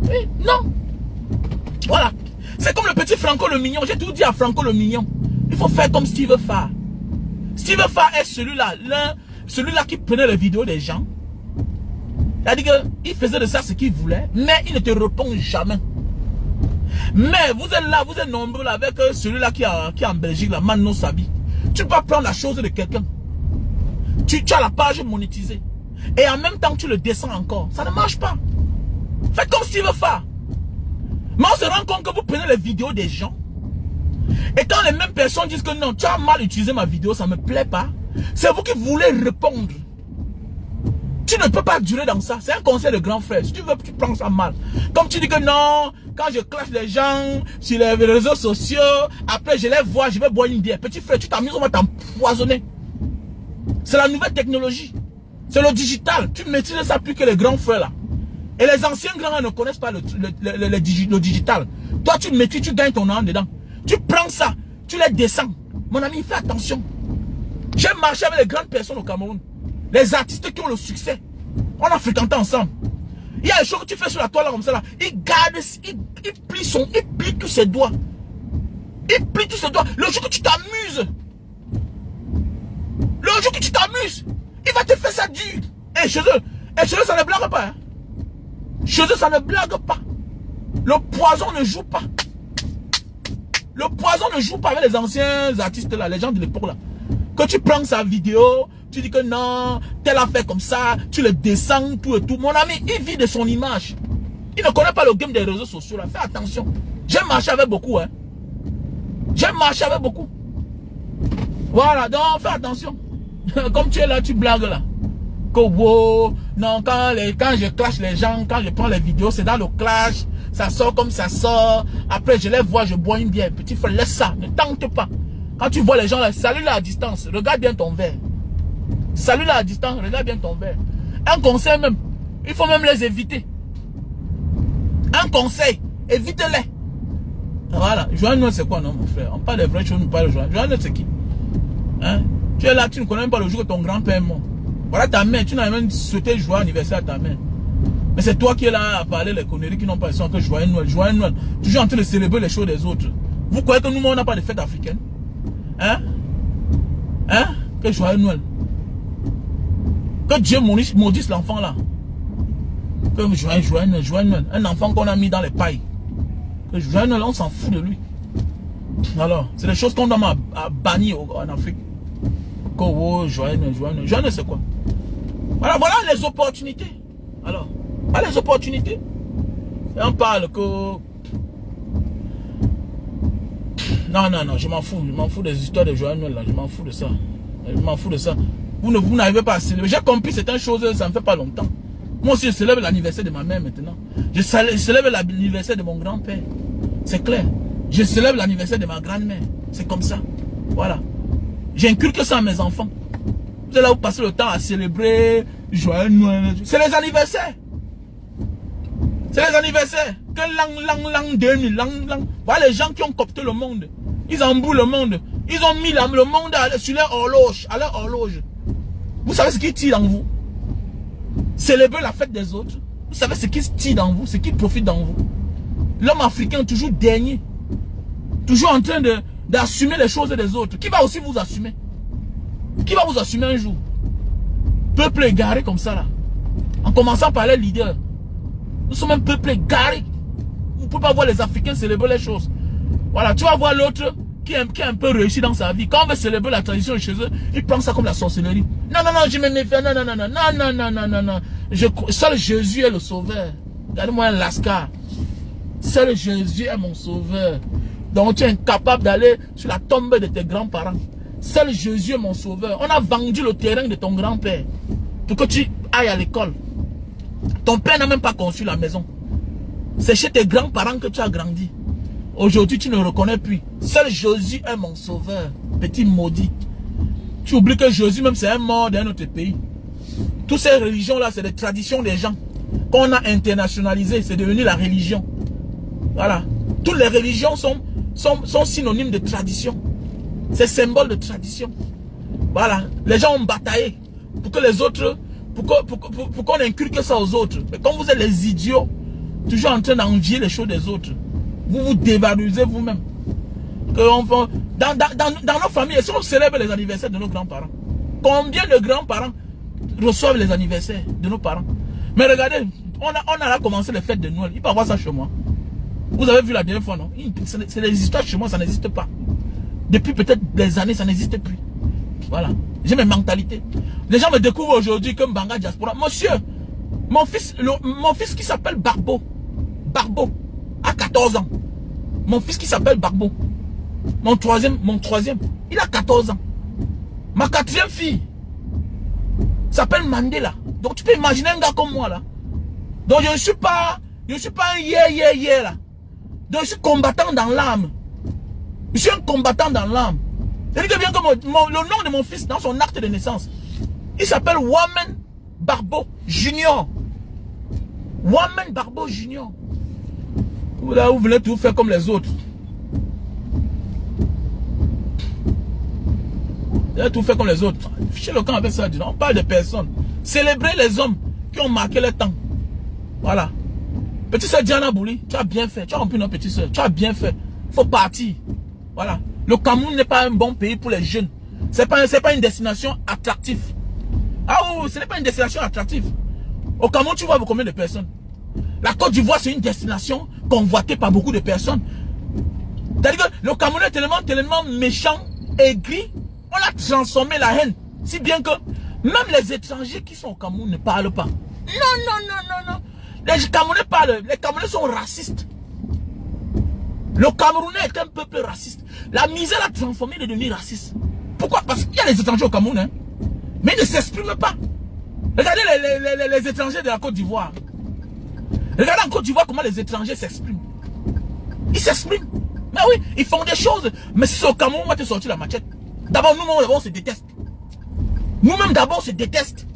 Oui, non. Voilà. C'est comme le petit Franco le Mignon. J'ai tout dit à Franco le Mignon. Il faut faire comme Steve Farr. Steve Farr est celui-là qui prenait les vidéos des gens. C'est-à-dire qu'il faisait de ça ce qu'il voulait, mais il ne te répond jamais. Mais vous êtes là, vous êtes nombreux là, avec celui-là qui est en Belgique, la Mano Sabi. Tu peux pas prendre la chose de quelqu'un. Tu as la page monétisée. Et en même temps, tu le descends encore. Ça ne marche pas. Faites comme Steve Farr. Mais on se rend compte que vous prenez les vidéos des gens. Et quand les mêmes personnes disent que non, tu as mal utilisé ma vidéo, ça ne me plaît pas. C'est vous qui voulez répondre. Tu ne peux pas durer dans ça. C'est un conseil de grand frère. Si tu veux, tu prends ça mal. Comme tu dis que non, quand je clash les gens sur les réseaux sociaux, après je les vois, je vais boire une bière. Petit frère, tu t'amuses, on va t'empoisonner. C'est la nouvelle technologie. C'est le digital. Tu maîtrises ça plus que les grands frères là. Et les anciens grands ne connaissent pas le digital. Toi, tu maîtrises, tu gagnes ton an dedans. Tu prends ça, tu les descends. Mon ami, fais attention. J'ai marché avec les grandes personnes au Cameroun. Les artistes qui ont le succès. On a fréquenté ensemble. Il y a des choses que tu fais sur la toile là, comme ça là. Il garde, il plie tous ses doigts. Il plie tous ses doigts. Le jour que tu t'amuses, il va te faire ça dur. Et chez eux, ça ne blague pas. Hein. Chez eux, ça ne blague pas. Le poison ne joue pas. Le poison ne joue pas avec les anciens artistes là, les gens de l'époque là. Que tu prends sa vidéo, tu dis que non, tel a fait comme ça, tu le descends, tout et tout. Mon ami, il vit de son image. Il ne connaît pas le game des réseaux sociaux là. Fais attention. J'ai marché avec beaucoup, hein. J'ai marché avec beaucoup. Voilà, donc fais attention. Comme tu es là, tu blagues là. Que wow, non, quand je clash les gens, quand je prends les vidéos, c'est dans le clash. Ça sort comme ça sort. Après, je les vois, je bois une bière. Petit frère, laisse ça. Ne tente pas. Quand tu vois les gens là, salue là à distance. Regarde bien ton verre. Salue là à distance, regarde bien ton verre. Un conseil même. Il faut même les éviter. Un conseil. Évite-les. Voilà. Joanne, c'est quoi, non, mon frère? On parle des vraies choses, on parle de Joanne. Joanne, c'est qui? Hein? Tu es là, tu ne connais même pas le jour que ton grand-père est mort. Voilà ta mère. Tu n'as même souhaité joyeux anniversaire à ta mère. Mais c'est toi qui es là à parler les conneries qui n'ont pas raison que joyeux Noël. Joyeux Noël. Toujours en train de célébrer les choses des autres. Vous croyez que nous, on n'a pas de fête africaine? Hein? Hein? Que joyeux Noël. Que Dieu maudisse l'enfant là. Que joyeux Noël. Un enfant qu'on a mis dans les pailles. Que joyeux Noël, on s'en fout de lui. Alors, c'est des choses qu'on doit bannir en Afrique. Que oh, joyeux Noël. Joyeux Noël, c'est quoi? Voilà, voilà les opportunités. Alors, pas les opportunités. Et on parle que... Non, je m'en fous des histoires de joyeux Noël là, je m'en fous de ça. Je m'en fous de ça. Vous n'arrivez pas à célébrer. J'ai compris certaines choses, ça ne fait pas longtemps. Moi aussi, je célèbre l'anniversaire de ma mère maintenant. Je célèbre l'anniversaire de mon grand-père. C'est clair. Je célèbre l'anniversaire de ma grand-mère. C'est comme ça. Voilà. J'inculque ça à mes enfants. Vous allez là, vous passez le temps à célébrer joyeux Noël. C'est les anniversaires. C'est les anniversaires. Que lang 2000, lang. Voilà les gens qui ont copté le monde. Ils emboutent le monde. Ils ont mis le monde sur leur horloge. À leur horloge. Vous savez ce qui tire dans vous? Célébrer la fête des autres. Vous savez ce qui tire dans vous, ce qui profite dans vous. L'homme africain est toujours dernier. Toujours en train d'assumer les choses des autres. Qui va aussi vous assumer? Qui va vous assumer un jour? Peuple égaré comme ça là. En commençant par les leaders. Nous sommes un peuple égaré. Vous ne pouvez pas voir les Africains célébrer les choses. Voilà, tu vas voir l'autre qui est un peu réussi dans sa vie. Quand on veut célébrer la tradition chez eux, il prend ça comme la sorcellerie. Non, je me méfie. Non. Seul Jésus est le sauveur. Regardez-moi un lascar. Seul Jésus est mon sauveur. Donc tu es incapable d'aller sur la tombe de tes grands-parents. Seul Jésus est mon sauveur. On a vendu le terrain de ton grand-père pour que tu ailles à l'école. Ton père n'a même pas conçu la maison. C'est chez tes grands-parents que tu as grandi. Aujourd'hui, tu ne reconnais plus. Seul Jésus est mon sauveur. Petit maudit. Tu oublies que Jésus même c'est un mort d'un autre pays. Toutes ces religions-là, c'est des traditions des gens. Qu'on a internationalisées, c'est devenu la religion. Voilà. Toutes les religions sont synonymes de tradition. C'est symbole de tradition. Voilà. Les gens ont bataillé pour que les autres, pour qu'on inculque ça aux autres. Mais comme vous êtes les idiots, toujours en train d'envier les choses des autres, vous vous dévalorisez vous-même. Dans nos familles, est-ce qu'on célèbre les anniversaires de nos grands-parents? Combien de grands-parents reçoivent les anniversaires de nos parents? Mais regardez, on a là commencé les fêtes de Noël. Il peut y avoir ça chez moi. Vous avez vu la dernière fois, non? C'est des histoires chez moi, ça n'existe pas. Depuis peut-être des années, ça n'existe plus. Voilà. J'ai mes mentalités. Les gens me découvrent aujourd'hui comme Mbanga Diaspora. Monsieur, mon fils qui s'appelle Barbeau, a 14 ans. Mon fils qui s'appelle Barbeau. Mon troisième, il a 14 ans. Ma quatrième fille s'appelle Mandela. Donc tu peux imaginer un gars comme moi là. Donc je ne suis pas un yeah là. Donc je suis combattant dans l'âme. Je suis un combattant dans l'âme. C'est bien que le nom de mon fils dans son acte de naissance, il s'appelle Wamen Barbeau Junior. One-man Barbeau Junior. Là, vous voulez tout faire comme les autres. Vous voulez tout faire comme les autres. Chez le camp avec ça, on parle de personnes. Célébrer les hommes qui ont marqué le temps. Voilà. Petite soeur Diana Bouli, tu as bien fait. Tu as rempli notre petite soeur. Tu as bien fait. Il faut partir. Voilà. Le Cameroun n'est pas un bon pays pour les jeunes. C'est pas une destination attractive. Ah oui, ce n'est pas une destination attractive. Au Cameroun, tu vois combien de personnes? La Côte d'Ivoire, c'est une destination convoitée par beaucoup de personnes. C'est-à-dire que le Cameroun est tellement méchant, aigri, on a transformé la haine. Si bien que même les étrangers qui sont au Cameroun ne parlent pas. Non. Les Camerounais parlent, les Camerounais sont racistes. Le Camerounais est un peuple raciste. La misère l'a transformé de devenir raciste. Pourquoi? Parce qu'il y a les étrangers au Cameroun, hein, mais ils ne s'expriment pas. Regardez les étrangers de la Côte d'Ivoire. Regardez en Côte d'Ivoire comment les étrangers s'expriment. Ils s'expriment. Mais oui, ils font des choses. Mais si c'est au Cameroun, on va te sortir la machette. D'abord, nous-mêmes, on se déteste. Nous-mêmes, d'abord, on se déteste.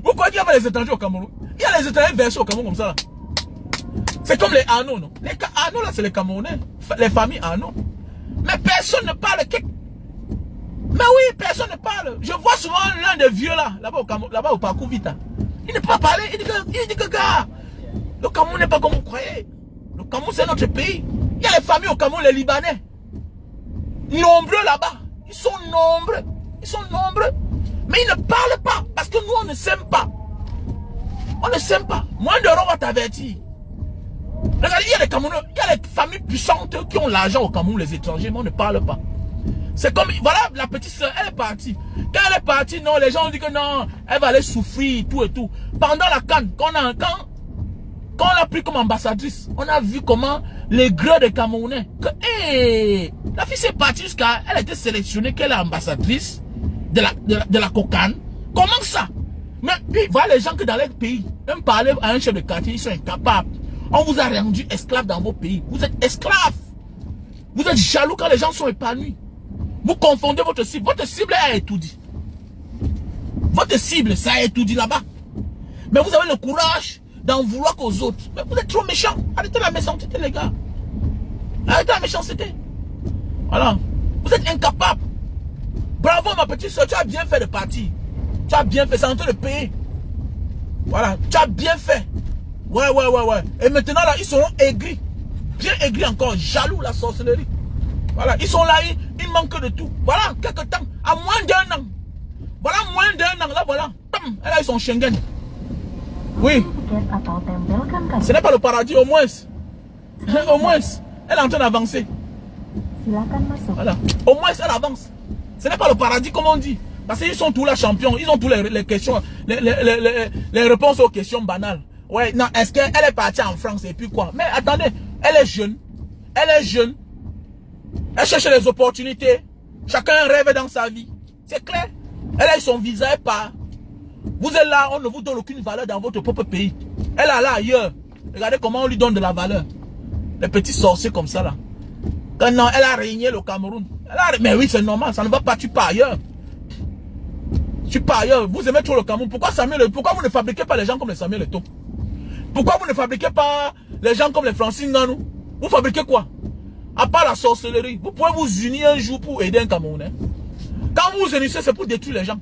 Pourquoi il y a les étrangers au Cameroun? Il y a les étrangers versés au Cameroun comme ça. C'est comme les Arnaud, non? Les Arnaud, là, c'est les Camerounais. Les familles Arnaud. Mais personne ne parle. Mais oui, personne ne parle. Je vois souvent l'un des vieux là-bas au parcours Vita. Il ne peut pas parler. Il dit que gars, le Cameroun n'est pas comme vous croyez. Le Cameroun, c'est notre pays. Il y a les familles au Cameroun, les Libanais. Nombreux là-bas. Ils sont nombreux. Ils sont nombreux. Mais ils ne parlent pas. Parce que nous, on ne s'aime pas. On ne s'aime pas. Moins de on va t'avertir. Regardez, il y a les Camerounais, il y a les familles puissantes qui ont l'argent au Cameroun, les étrangers, mais on ne parle pas. C'est comme, voilà, la petite soeur, elle est partie. Quand elle est partie, non, les gens ont dit que non, elle va aller souffrir, tout et tout. Pendant la CAN, quand on l'a pris comme ambassadrice, on a vu comment les grès des Camerounais, que, hey, la fille s'est partie jusqu'à, elle a été sélectionnée qu'elle est ambassadrice de la COCAN. Comment ça? Mais puis, voilà les gens que dans leur pays, même parler à un chef de quartier, ils sont incapables. On vous a rendu esclaves dans vos pays. Vous êtes esclaves. Vous êtes jaloux quand les gens sont épanouis. Vous confondez votre cible. Votre cible a tout dit. Votre cible, ça a tout dit là-bas. Mais vous avez le courage d'en vouloir qu'aux autres. Mais vous êtes trop méchants. Arrêtez la méchanceté, les gars. Arrêtez la méchanceté. Voilà. Vous êtes incapables. Bravo, ma petite soeur. Tu as bien fait de partir. Tu as bien fait. C'est en train de payer. Voilà. Tu as bien fait. Ouais. Et maintenant, là, ils seront aigris. Bien aigris encore. Jaloux, la sorcellerie. Voilà. Ils sont là, ils manquent de tout. Voilà, quelques temps. À moins d'un an. Voilà, moins d'un an. Là, voilà. Et là, ils sont Schengen. Oui. Ce n'est pas le paradis, au moins. Au moins. Elle est en train d'avancer. Voilà. Au moins, elle avance. Ce n'est pas le paradis, comme on dit. Parce qu'ils sont tous là champions. Ils ont tous les questions, les réponses aux questions banales. Ouais, non, est-ce qu'elle est partie en France et puis quoi? Mais attendez, elle est jeune. Elle est jeune. Elle cherche les opportunités. Chacun rêve dans sa vie. C'est clair. Elle a son visa, elle part. Vous êtes là, on ne vous donne aucune valeur dans votre propre pays. Elle est là ailleurs. Regardez comment on lui donne de la valeur. Les petits sorciers comme ça là. Quand non, elle a régné le Cameroun. Mais oui, c'est normal, ça ne va pas, tu pars ailleurs. Tu pars ailleurs. Vous aimez trop le Cameroun. Pourquoi vous ne fabriquez pas les gens comme les Samuel Eto'o? Pourquoi vous ne fabriquez pas les gens comme les Francine Nanou? Vous fabriquez quoi? À part la sorcellerie. Vous pouvez vous unir un jour pour aider un Camerounais. Quand vous vous unissez, c'est pour détruire les gens.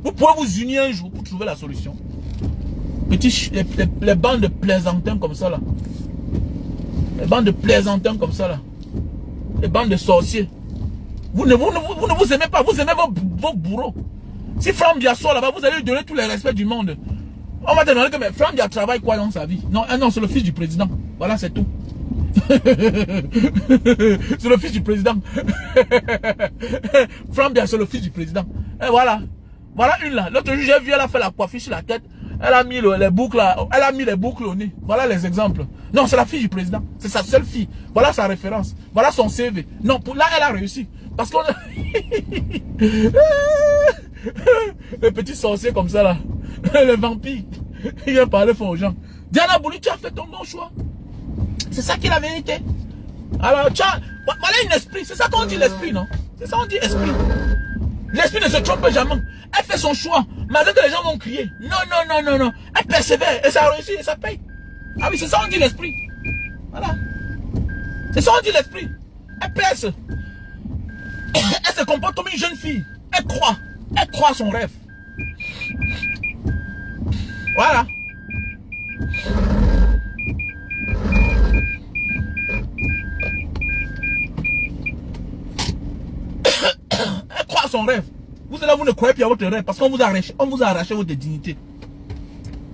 Vous pouvez vous unir un jour pour trouver la solution. Les bandes de plaisantins comme ça là. Les bandes de plaisantins comme ça là. Les bandes de sorciers. Vous ne vous aimez pas. Vous aimez vos bourreaux. Si Fram Dia sort là-bas, vous allez lui donner tous les respects du monde. On va te demander que mais Fram Dia travaille quoi dans sa vie? Non, non, c'est le fils du président. Voilà, c'est tout. C'est le fils du président. Fram Dia, c'est le fils du président. Et voilà. Voilà une là. L'autre jour, j'ai vu, elle a fait la coiffure sur la tête. Elle a mis les boucles là. Elle a mis les boucles au nez. Voilà les exemples. Non, c'est la fille du président. C'est sa seule fille. Voilà sa référence. Voilà son CV. Non, pour là, elle a réussi. Parce qu'on a... Les petits sorciers comme ça là. Les vampires. Il vient parler fort aux gens. Diana Bouli, tu as fait ton bon choix. C'est ça qui est la vérité. Alors, voilà un esprit. C'est ça qu'on dit l'esprit, non? C'est ça on dit esprit. L'esprit ne se trompe jamais. Elle fait son choix. Malgré que les gens vont crier. Non, non, non, non, non. Elle persévère. Et ça réussit et ça paye. Ah oui, c'est ça on dit l'esprit. Voilà. C'est ça on dit l'esprit. Elle perce. Elle se comporte comme une jeune fille. Elle croit. Elle croit à son rêve. Voilà. Elle croit à son rêve. Vous êtes là, vous ne croyez plus à votre rêve parce qu'on vous a arraché votre dignité.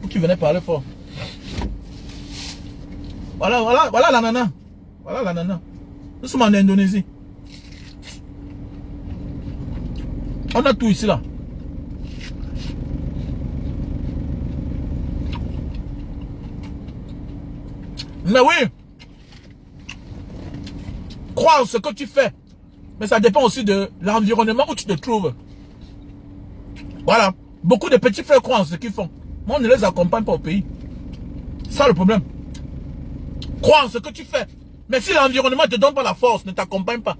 Vous qui venez parler fort. Voilà, voilà, voilà la nana. Voilà la nana. Nous sommes en Indonésie. On a tout ici là. Mais oui. Crois en ce que tu fais. Mais ça dépend aussi de l'environnement où tu te trouves. Voilà. Beaucoup de petits frères croient en ce qu'ils font. Moi, on ne les accompagne pas au pays. C'est ça le problème. Crois en ce que tu fais. Mais si l'environnement ne te donne pas la force, ne t'accompagne pas,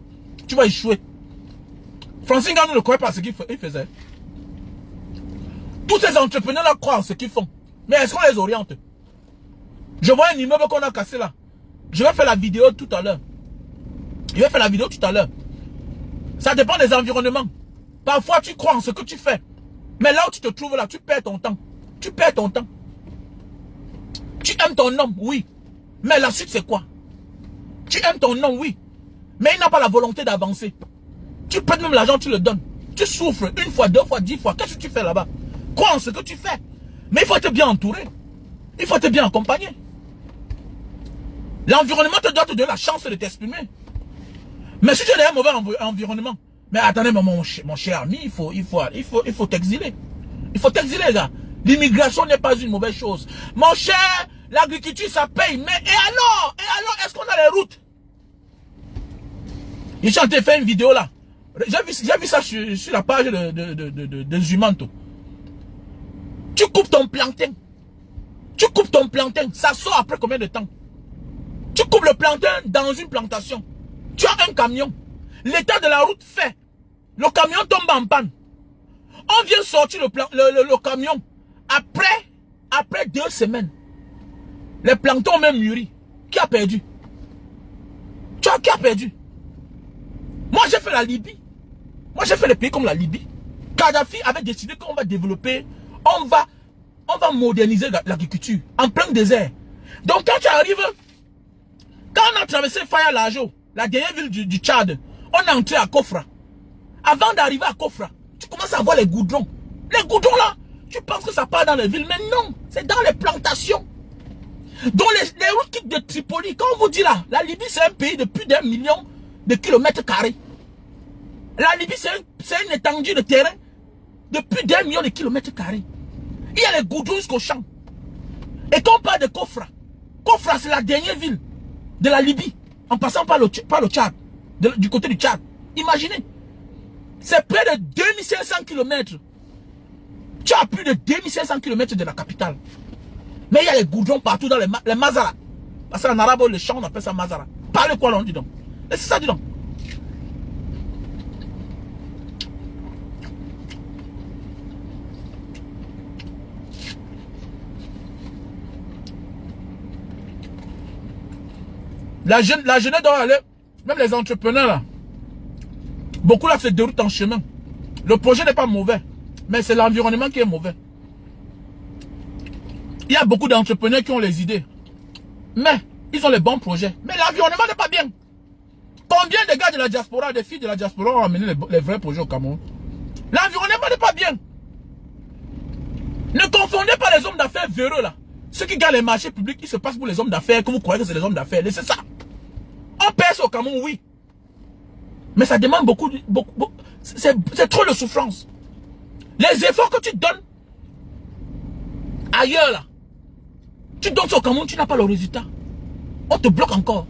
tu vas échouer. Francine Ngannou ne croyait pas à ce qu'il faisait. Tous ces entrepreneurs-là croient en ce qu'ils font. Mais est-ce qu'on les oriente? Je vois un immeuble qu'on a cassé là. Je vais faire la vidéo tout à l'heure. Je vais faire la vidéo tout à l'heure. Ça dépend des environnements. Parfois, tu crois en ce que tu fais. Mais là où tu te trouves là, tu perds ton temps. Tu perds ton temps. Tu aimes ton homme, oui. Mais la suite, c'est quoi? Tu aimes ton homme, oui. Mais il n'a pas la volonté d'avancer. Tu prends même l'argent, tu le donnes. Tu souffres une fois, deux fois, 10 fois. Qu'est-ce que tu fais là-bas? Crois en ce que tu fais. Mais il faut être bien entouré. Il faut être bien accompagné. L'environnement te doit te donner la chance de t'exprimer. Mais si tu as un mauvais environnement, mais attendez, mon cher ami, il faut t'exiler. Il faut t'exiler, gars. L'immigration n'est pas une mauvaise chose. Mon cher, l'agriculture, ça paye. Mais et alors, est-ce qu'on a les routes? Ils sont en train de faire une vidéo là. J'ai vu ça sur la page de Zumanto. Tu coupes ton plantain. Tu coupes ton plantain. Ça sort après combien de temps? Tu coupes le plantain dans une plantation. Tu as un camion. L'état de la route fait. Le camion tombe en panne. On vient sortir le camion. Après 2 semaines. Les plantains ont même mûri. Qui a perdu? Qui a perdu? Moi j'ai fait la Libye. Moi j'ai fait les pays comme la Libye. Kadhafi avait décidé qu'on va développer. On va moderniser l'agriculture. En plein désert. Donc quand tu arrives. Quand on a traversé Faya Lajo, la dernière ville du Tchad, on est entré à Kofra. Avant d'arriver à Kofra, tu commences à voir les goudrons. Les goudrons là, tu penses que ça part dans les villes, mais non, c'est dans les plantations. Donc les routes quittent de Tripoli. Quand on vous dit là, la Libye c'est un pays de plus d'1 million de kilomètres carrés. La Libye c'est une étendue de terrain de plus d'1 million de kilomètres carrés. Il y a les goudrons jusqu'au champ. Et quand on parle de Kofra, Kofra c'est la dernière ville de la Libye, en passant par le Tchad, du côté du Tchad. Imaginez, c'est près de 2500 km. Tu as plus de 2500 km de la capitale. Mais il y a les goudrons partout dans les Mazara. Parce qu'en arabe, le champ, on appelle ça Mazara. Parlez quoi, là, dis donc. Et c'est ça, dis donc. La jeunesse doit aller, même les entrepreneurs là, beaucoup là se déroutent en chemin. Le projet n'est pas mauvais, mais c'est l'environnement qui est mauvais. Il y a beaucoup d'entrepreneurs qui ont les idées, mais ils ont les bons projets, mais l'environnement n'est pas bien. Combien de gars de la diaspora, des filles de la diaspora ont amené les vrais projets au Cameroun? L'environnement n'est pas bien. Ne confondez pas les hommes d'affaires véreux là. Ceux qui gagnent les marchés publics, ils se passent pour les hommes d'affaires, que vous croyez que c'est les hommes d'affaires. C'est ça. On pèse au Cameroun, oui. Mais ça demande beaucoup c'est trop de souffrance. Les efforts que tu donnes ailleurs là, tu donnes ça au Cameroun, tu n'as pas le résultat. On te bloque encore.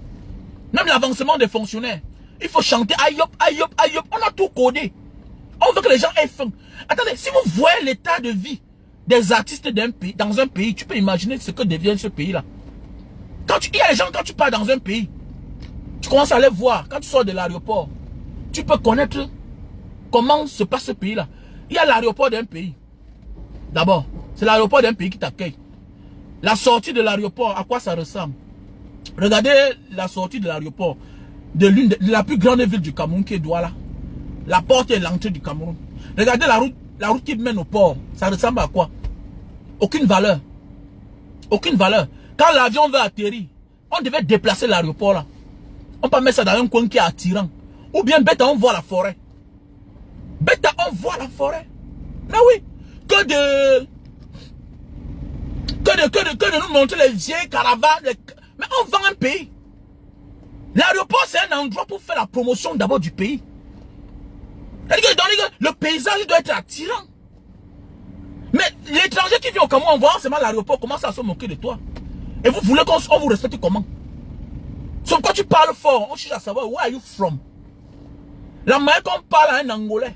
Même l'avancement des fonctionnaires. Il faut chanter aïop, aïop, aïop. On a tout codé. On veut que les gens aient faim. Attendez, si vous voyez l'état de vie des artistes d'un pays, dans un pays, tu peux imaginer ce que devient ce pays-là. Il y a les gens, quand tu pars dans un pays, tu commences à les voir, quand tu sors de l'aéroport, tu peux connaître comment se passe ce pays-là. Il y a l'aéroport d'un pays. D'abord, c'est l'aéroport d'un pays qui t'accueille. La sortie de l'aéroport, à quoi ça ressemble? Regardez la sortie de l'aéroport de l'une de la plus grande ville du Cameroun qui est Douala. La porte est l'entrée du Cameroun. Regardez la route qui mène au port. Ça ressemble à quoi? Aucune valeur. Aucune valeur. Quand l'avion veut atterrir, on devait déplacer l'aéroport là. On peut mettre ça dans un coin qui est attirant. Ou bien bête, on voit la forêt. Bête, on voit la forêt. Mais oui. Que de nous montrer les vieilles caravanes. Mais on vend un pays. L'aéroport, c'est un endroit pour faire la promotion d'abord du pays. Le paysage doit être attirant. Mais l'étranger qui vient au Cameroun en voyant seulement l'aéroport commence à se moquer de toi. Et vous voulez qu'on vous respecte comment? Sauf quand tu parles fort, on cherche à savoir where are you from. La manière qu'on parle à un Angolais,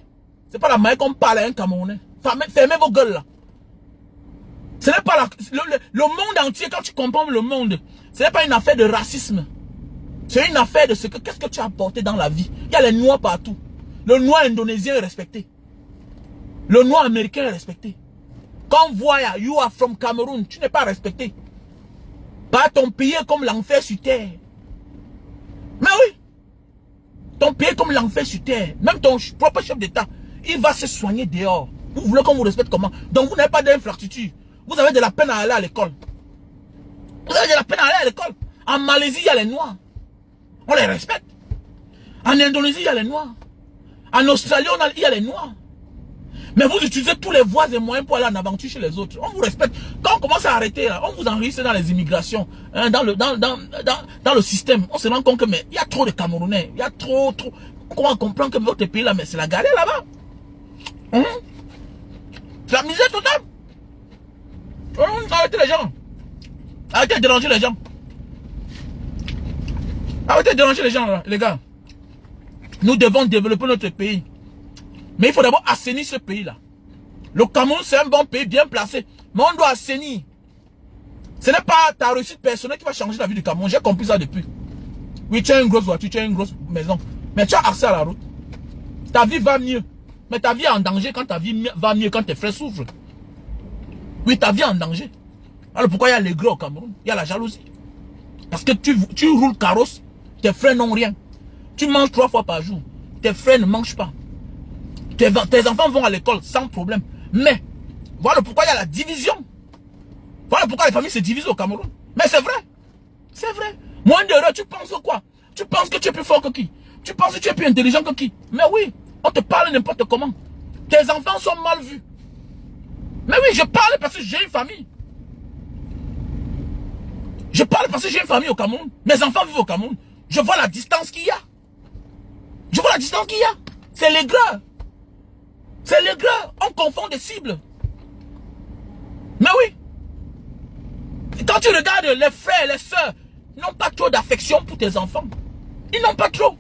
c'est pas la manière qu'on parle à un Camerounais. Fermez vos gueules là. Ce n'est pas le monde entier, quand tu comprends le monde, ce n'est pas une affaire de racisme. C'est une affaire de ce que, qu'est-ce que tu as apporté dans la vie. Il y a les noirs partout. Le noir indonésien est respecté. Le noir américain est respecté. Quand on voit, you are from Cameroun, tu n'es pas respecté. Pas ton pays est comme l'enfer sur terre. Mais oui. Ton pays est comme l'enfer sur terre. Même ton propre chef d'État, il va se soigner dehors. Vous voulez qu'on vous respecte comment? Donc vous n'avez pas d'infrastructure. Vous avez de la peine à aller à l'école. Vous avez de la peine à aller à l'école. En Malaisie, il y a les noirs. On les respecte. En Indonésie, il y a les noirs. En Australie, il y a les noirs. Mais vous utilisez tous les voies et moyens pour aller en aventure chez les autres. On vous respecte. Quand on commence à arrêter, là, on vous enregistre dans les immigrations, hein, dans le système. On se rend compte que mais il y a trop de Camerounais. Il y a trop. On commence à comprendre que votre pays là, mais c'est la galère là-bas. Hein? C'est la misère totale. Arrêtez les gens. Arrêtez de déranger les gens. Arrêtez de déranger les gens, là, les gars. Nous devons développer notre pays. Mais il faut d'abord assainir ce pays-là. Le Cameroun, c'est un bon pays bien placé. Mais on doit assainir. Ce n'est pas ta réussite personnelle qui va changer la vie du Cameroun. J'ai compris ça depuis. Oui, tu as une grosse voiture, tu as une grosse maison. Mais tu as accès à la route. Ta vie va mieux. Mais ta vie est en danger quand ta vie va mieux, quand tes frères souffrent. Oui, ta vie est en danger. Alors pourquoi il y a les gros au Cameroun? Il y a la jalousie. Parce que tu roules carrosse, tes frères n'ont rien. Tu manges 3 fois par jour. Tes frères ne mangent pas. Tes enfants vont à l'école sans problème. Mais, voilà pourquoi il y a la division. Voilà pourquoi les familles se divisent au Cameroun. Mais c'est vrai. C'est vrai. Moins d'erreur, tu penses quoi? Tu penses que tu es plus fort que qui? Tu penses que tu es plus intelligent que qui? Mais oui, on te parle n'importe comment. Tes enfants sont mal vus. Mais oui, je parle parce que j'ai une famille. Je parle parce que j'ai une famille au Cameroun. Mes enfants vivent au Cameroun. Je vois la distance qu'il y a. Je vois la distance qu'il y a. C'est les gars. C'est les gars. On confond des cibles. Mais oui. Et quand tu regardes les frères et les sœurs, ils n'ont pas trop d'affection pour tes enfants. Ils n'ont pas trop.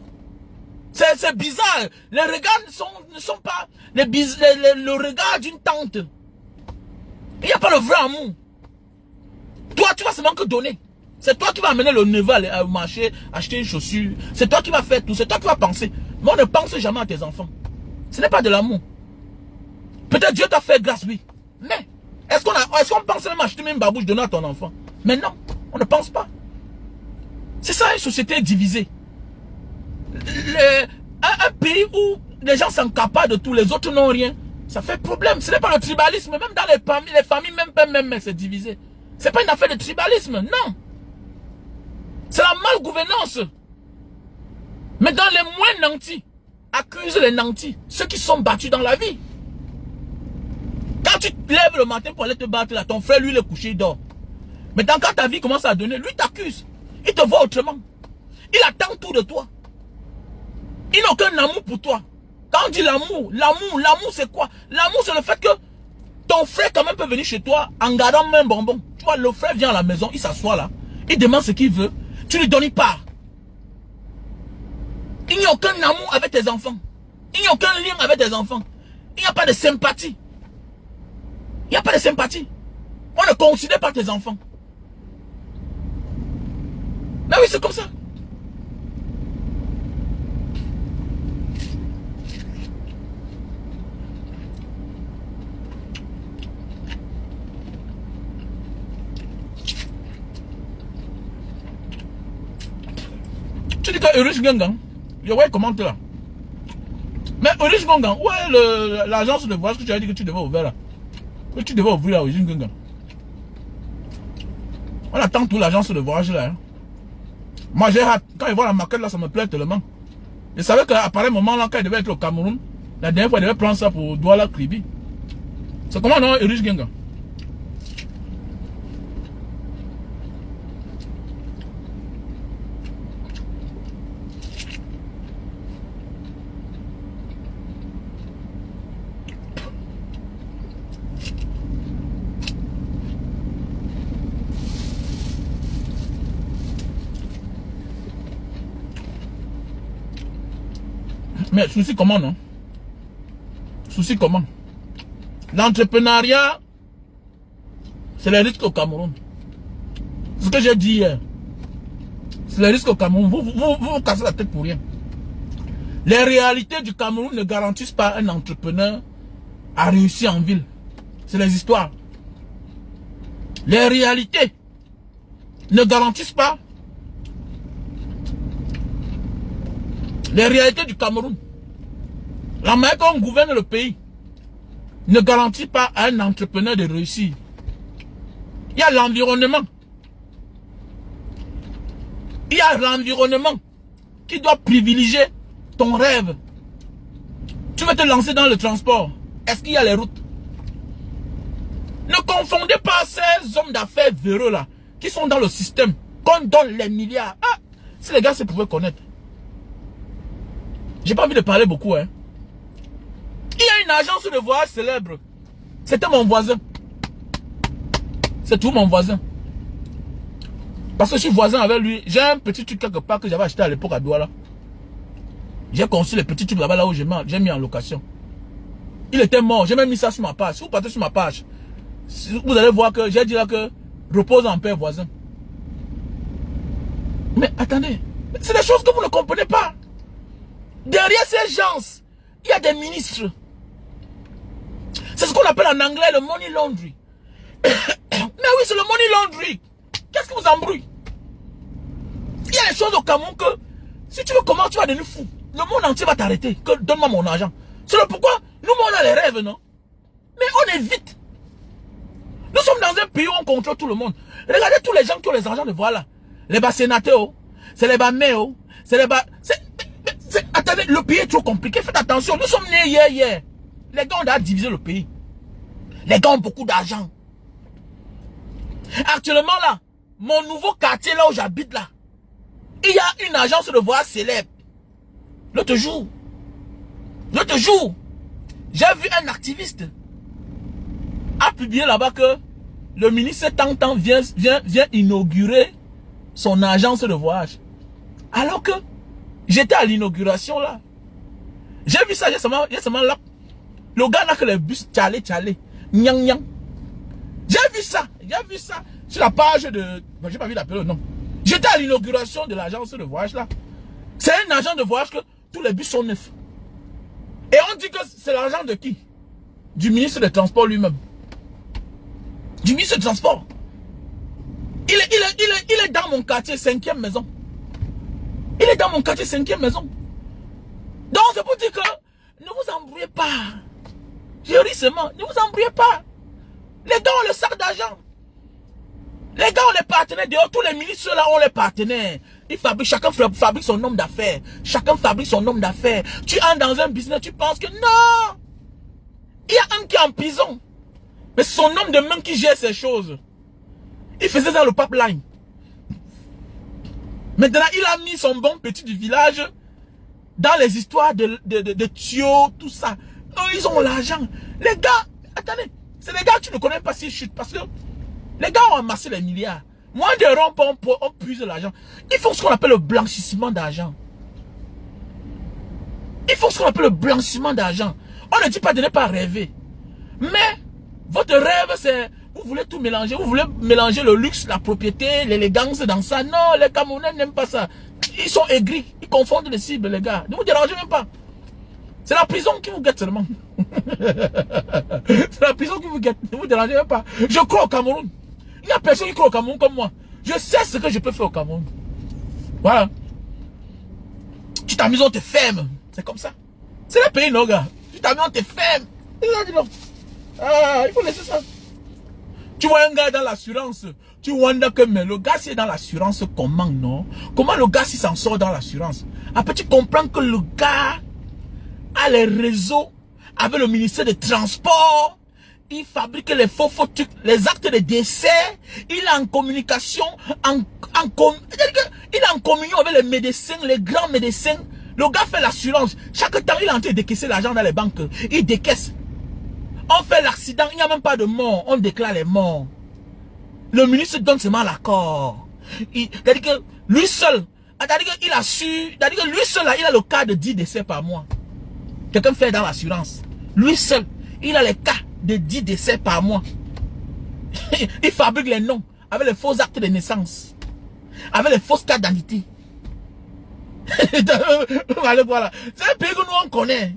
C'est bizarre. Les regards ne sont pas le regard d'une tante. Il n'y a pas le vrai amour. Toi, tu vas seulement que donner. C'est toi qui vas amener le neveu au marché, acheter une chaussure. C'est toi qui vas faire tout. C'est toi qui vas penser. Mais on ne pense jamais à tes enfants. Ce n'est pas de l'amour. Peut-être Dieu t'a fait grâce, oui. Mais, est-ce qu'on pense même acheter une babouche donner à ton enfant? Mais non, on ne pense pas. C'est ça une société divisée. Un pays où les gens sont capables de tout, les autres n'ont rien, ça fait problème. Ce n'est pas le tribalisme. Même dans les familles, même c'est divisé. Ce n'est pas une affaire de tribalisme, non. C'est la malgouvernance. Mais dans les moins nantis, accuse les nantis, ceux qui sont battus dans la vie. Quand tu te lèves le matin pour aller te battre, là, ton frère, lui, il est couché, il dort. Mais quand ta vie commence à donner, lui t'accuse. Il te voit autrement. Il attend tout de toi. Il n'a aucun amour pour toi. Quand on dit l'amour c'est quoi? L'amour c'est le fait que ton frère quand même peut venir chez toi en gardant même bonbon. Tu vois, le frère vient à la maison, il s'assoit là. Il demande ce qu'il veut. Tu lui donnes pas. Il n'y a aucun amour avec tes enfants. Il n'y a aucun lien avec tes enfants. Il n'y a pas de sympathie. Il n'y a pas de sympathie. On ne considère pas tes enfants. Mais oui, c'est comme ça. que Ulrich Ngongan, je vois comment là. Mais Ulrich Ngongan, où est l'agence de voyage que tu as dit que tu devais ouvrir là? Que tu devais ouvrir là, Ulrich Ngongan. On attend tout l'agence de voyage là. Hein. Moi j'ai hâte. Quand je vois la maquette là, ça me plaît tellement. Je savais qu'à pareil moment là, quand il devait être au Cameroun, la dernière fois il devait prendre ça pour Douala Kribi. C'est comment non, Ulrich Ngongan? Mais souci comment non? Souci comment? L'entrepreneuriat, c'est le risque au Cameroun. C'est ce que j'ai dit hier. C'est le risque au Cameroun. Vous cassez la tête pour rien. Les réalités du Cameroun ne garantissent pas un entrepreneur à réussir en ville. C'est les histoires. Les réalités ne garantissent pas les réalités du Cameroun. La manière dont on gouverne le pays ne garantit pas à un entrepreneur de réussir. Il y a l'environnement. Il y a l'environnement qui doit privilégier ton rêve. Tu veux te lancer dans le transport. Est-ce qu'il y a les routes? Ne confondez pas ces hommes d'affaires véreux là, qui sont dans le système, qu'on donne les milliards. Ah, si les gars se pouvaient connaître. J'ai pas envie de parler beaucoup, hein. Il y a une agence de voyage célèbre. C'était mon voisin. C'est tout mon voisin. Parce que je suis voisin avec lui. J'ai un petit truc quelque part que j'avais acheté à l'époque à Douala. J'ai conçu les petits trucs là-bas là où j'ai mis en location. Il était mort. J'ai même mis ça sur ma page. Si vous partez sur ma page, vous allez voir que j'ai dit là que repose en paix voisin. Mais attendez. C'est des choses que vous ne comprenez pas. Derrière ces gens, il y a des ministres. C'est ce qu'on appelle en anglais le money laundry. Mais oui, c'est le money laundry. Qu'est-ce qui vous embrouille? Il y a des choses au Cameroun que, si tu veux comment tu vas devenir fou. Le monde entier va t'arrêter. Donne-moi mon argent. C'est le pourquoi nous, on a les rêves, non? Mais on est vite. Nous sommes dans un pays où on contrôle tout le monde. Regardez tous les gens qui ont les argents de voilà. Les bas sénateurs, c'est les bas maires, c'est les bas... Attendez, le pays est trop compliqué. Faites attention. Nous sommes nés hier. Les gars, on a divisé le pays. Les gars ont beaucoup d'argent. Actuellement, là, mon nouveau quartier, là où j'habite, là, il y a une agence de voyage célèbre. L'autre jour, j'ai vu un activiste a publié là-bas que le ministre Tantan vient inaugurer son agence de voyage. Alors que j'étais à l'inauguration là. J'ai vu ça, j'ai seulement là. Le gars n'a que les bus tchalé. Nyang nyang. J'ai vu ça sur la page de... Bon, j'ai pas vu l'appeler le nom. J'étais à l'inauguration de l'agence de voyage là. C'est un agent de voyage que tous les bus sont neufs. Et on dit que c'est l'argent de qui? Du ministre des Transports lui-même. Du ministre des Transports. Il est dans mon quartier, 5e maison. Il est dans mon quartier, 5e maison. Donc c'est pour dire que ne vous embrouillez pas. Je ris seulement, ne vous embrouillez pas. Les gars ont le sac d'argent. Les gars ont les partenaires. Dehors, tous les ministres là ont les partenaires. Chacun fabrique son homme d'affaires. Chacun fabrique son homme d'affaires. Tu entres dans un business, tu penses que non. Il y a un qui est en prison. Mais c'est son homme de main qui gère ces choses. Il faisait ça le pipeline. Maintenant, il a mis son bon petit du village dans les histoires de tuyaux, tout ça. Eux, ils ont l'argent. Les gars, attendez. C'est les gars que tu ne connais pas s'ils chutent. Parce que les gars ont amassé les milliards. Moins de ronds, on puise l'argent. Ils font ce qu'on appelle le blanchissement d'argent. Ils font ce qu'on appelle le blanchissement d'argent. On ne dit pas de ne pas rêver. Mais votre rêve, c'est... Vous voulez tout mélanger. Vous voulez mélanger le luxe, la propriété, l'élégance dans ça. Non, les Camerounais n'aiment pas ça. Ils sont aigris. Ils confondent les cibles, les gars. Ne vous dérangez même pas. C'est la prison qui vous guette seulement. C'est la prison qui vous guette. Ne vous dérangez même pas. Je crois au Cameroun. Il n'y a personne qui croit au Cameroun comme moi. Je sais ce que je peux faire au Cameroun. Voilà. Tu t'amuses, on te ferme. C'est comme ça. C'est le pays, non, gars. Tu t'amuses, on te ferme. Ah, il faut laisser ça. Tu vois un gars dans l'assurance. Tu vois que mais le gars, c'est dans l'assurance, comment, non? Comment le gars, s'il s'en sort dans l'assurance? Après, tu comprends que le gars a les réseaux avec le ministère des Transports. Il fabrique les faux trucs, les actes de décès. Il est en communication, il est en communion avec les médecins, les grands médecins. Le gars fait l'assurance. Chaque temps, il est en train de décaisser l'argent dans les banques. Il décaisse. On fait l'accident, il n'y a même pas de mort. On déclare les morts. Le ministre donne seulement l'accord. C'est-à-dire que lui seul, c'est-à-dire qu'il a su, c'est-à-dire que lui seul, là, il a le cas de 10 décès par mois. Quelqu'un fait dans l'assurance. Lui seul, il a les cas de 10 décès par mois. Il fabrique les noms avec les faux actes de naissance, avec les fausses cartes d'identité. Voilà. C'est un pays que nous on connaît.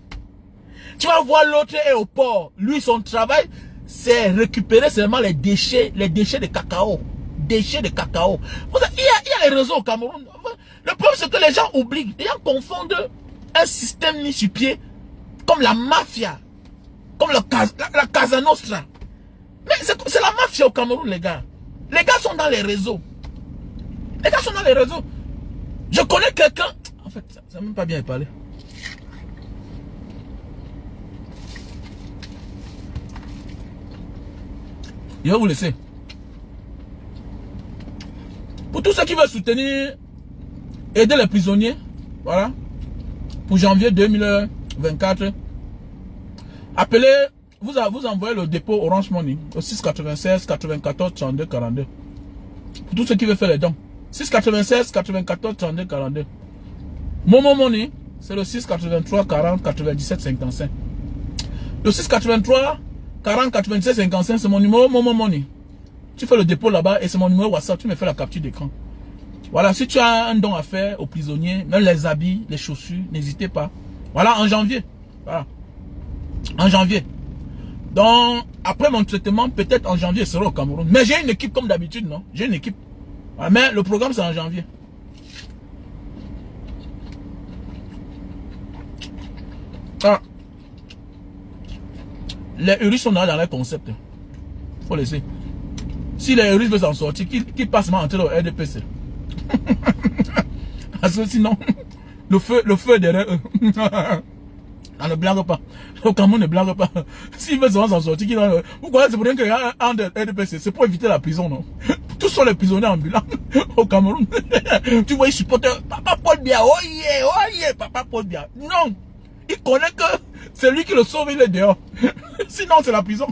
Tu vas voir l'autre est au port. Lui, son travail, c'est récupérer seulement les déchets de cacao. Déchets de cacao. Il y a les réseaux au Cameroun. Le problème, c'est que les gens oublient. Les gens confondent un système mis sur pied comme la mafia. Comme la Casa Nostra. Mais c'est la mafia au Cameroun, les gars. Les gars sont dans les réseaux. Les gars sont dans les réseaux. Je connais quelqu'un. En fait, ça n'a même pas bien parlé. Je vais vous laisser. Pour tous ceux qui veulent soutenir, aider les prisonniers, voilà, pour janvier 2024, appelez, vous envoyez le dépôt Orange Money au 696 94 32 42. Pour tous ceux qui veulent faire les dons. 696 94 32 42. Momo Money, c'est le 683 40 97 55. Le 683 40 97 55, c'est mon numéro Momo Money. Tu fais le dépôt là-bas et c'est mon numéro WhatsApp. Tu me fais la capture d'écran. Voilà, si tu as un don à faire aux prisonniers, même les habits, les chaussures, n'hésitez pas. Voilà, en janvier. Voilà. En janvier. Donc, après mon traitement, peut-être en janvier, je serai au Cameroun. Mais j'ai une équipe comme d'habitude, non? J'ai une équipe. Voilà, mais le programme, c'est en janvier. Ah. Les Urus sont dans les concepts. Faut laisser. Si les Urus veulent s'en sortir, qu'ils passent entre le RDPC. Parce que sinon, le feu est derrière eux. On ne blague pas. Le Cameroun ne blague pas. S'ils veulent s'en sortir, vous croyez que c'est pour rien qu'il y a un RDPC. C'est pour éviter la prison, non? Tous sont les prisonniers ambulants au Cameroun. Tu vois, ils supportent Papa Paul Biya. Oh yeah, Papa Paul Biya. Non. Il connaît que c'est lui qui le sauve, il est dehors. Sinon, c'est la prison.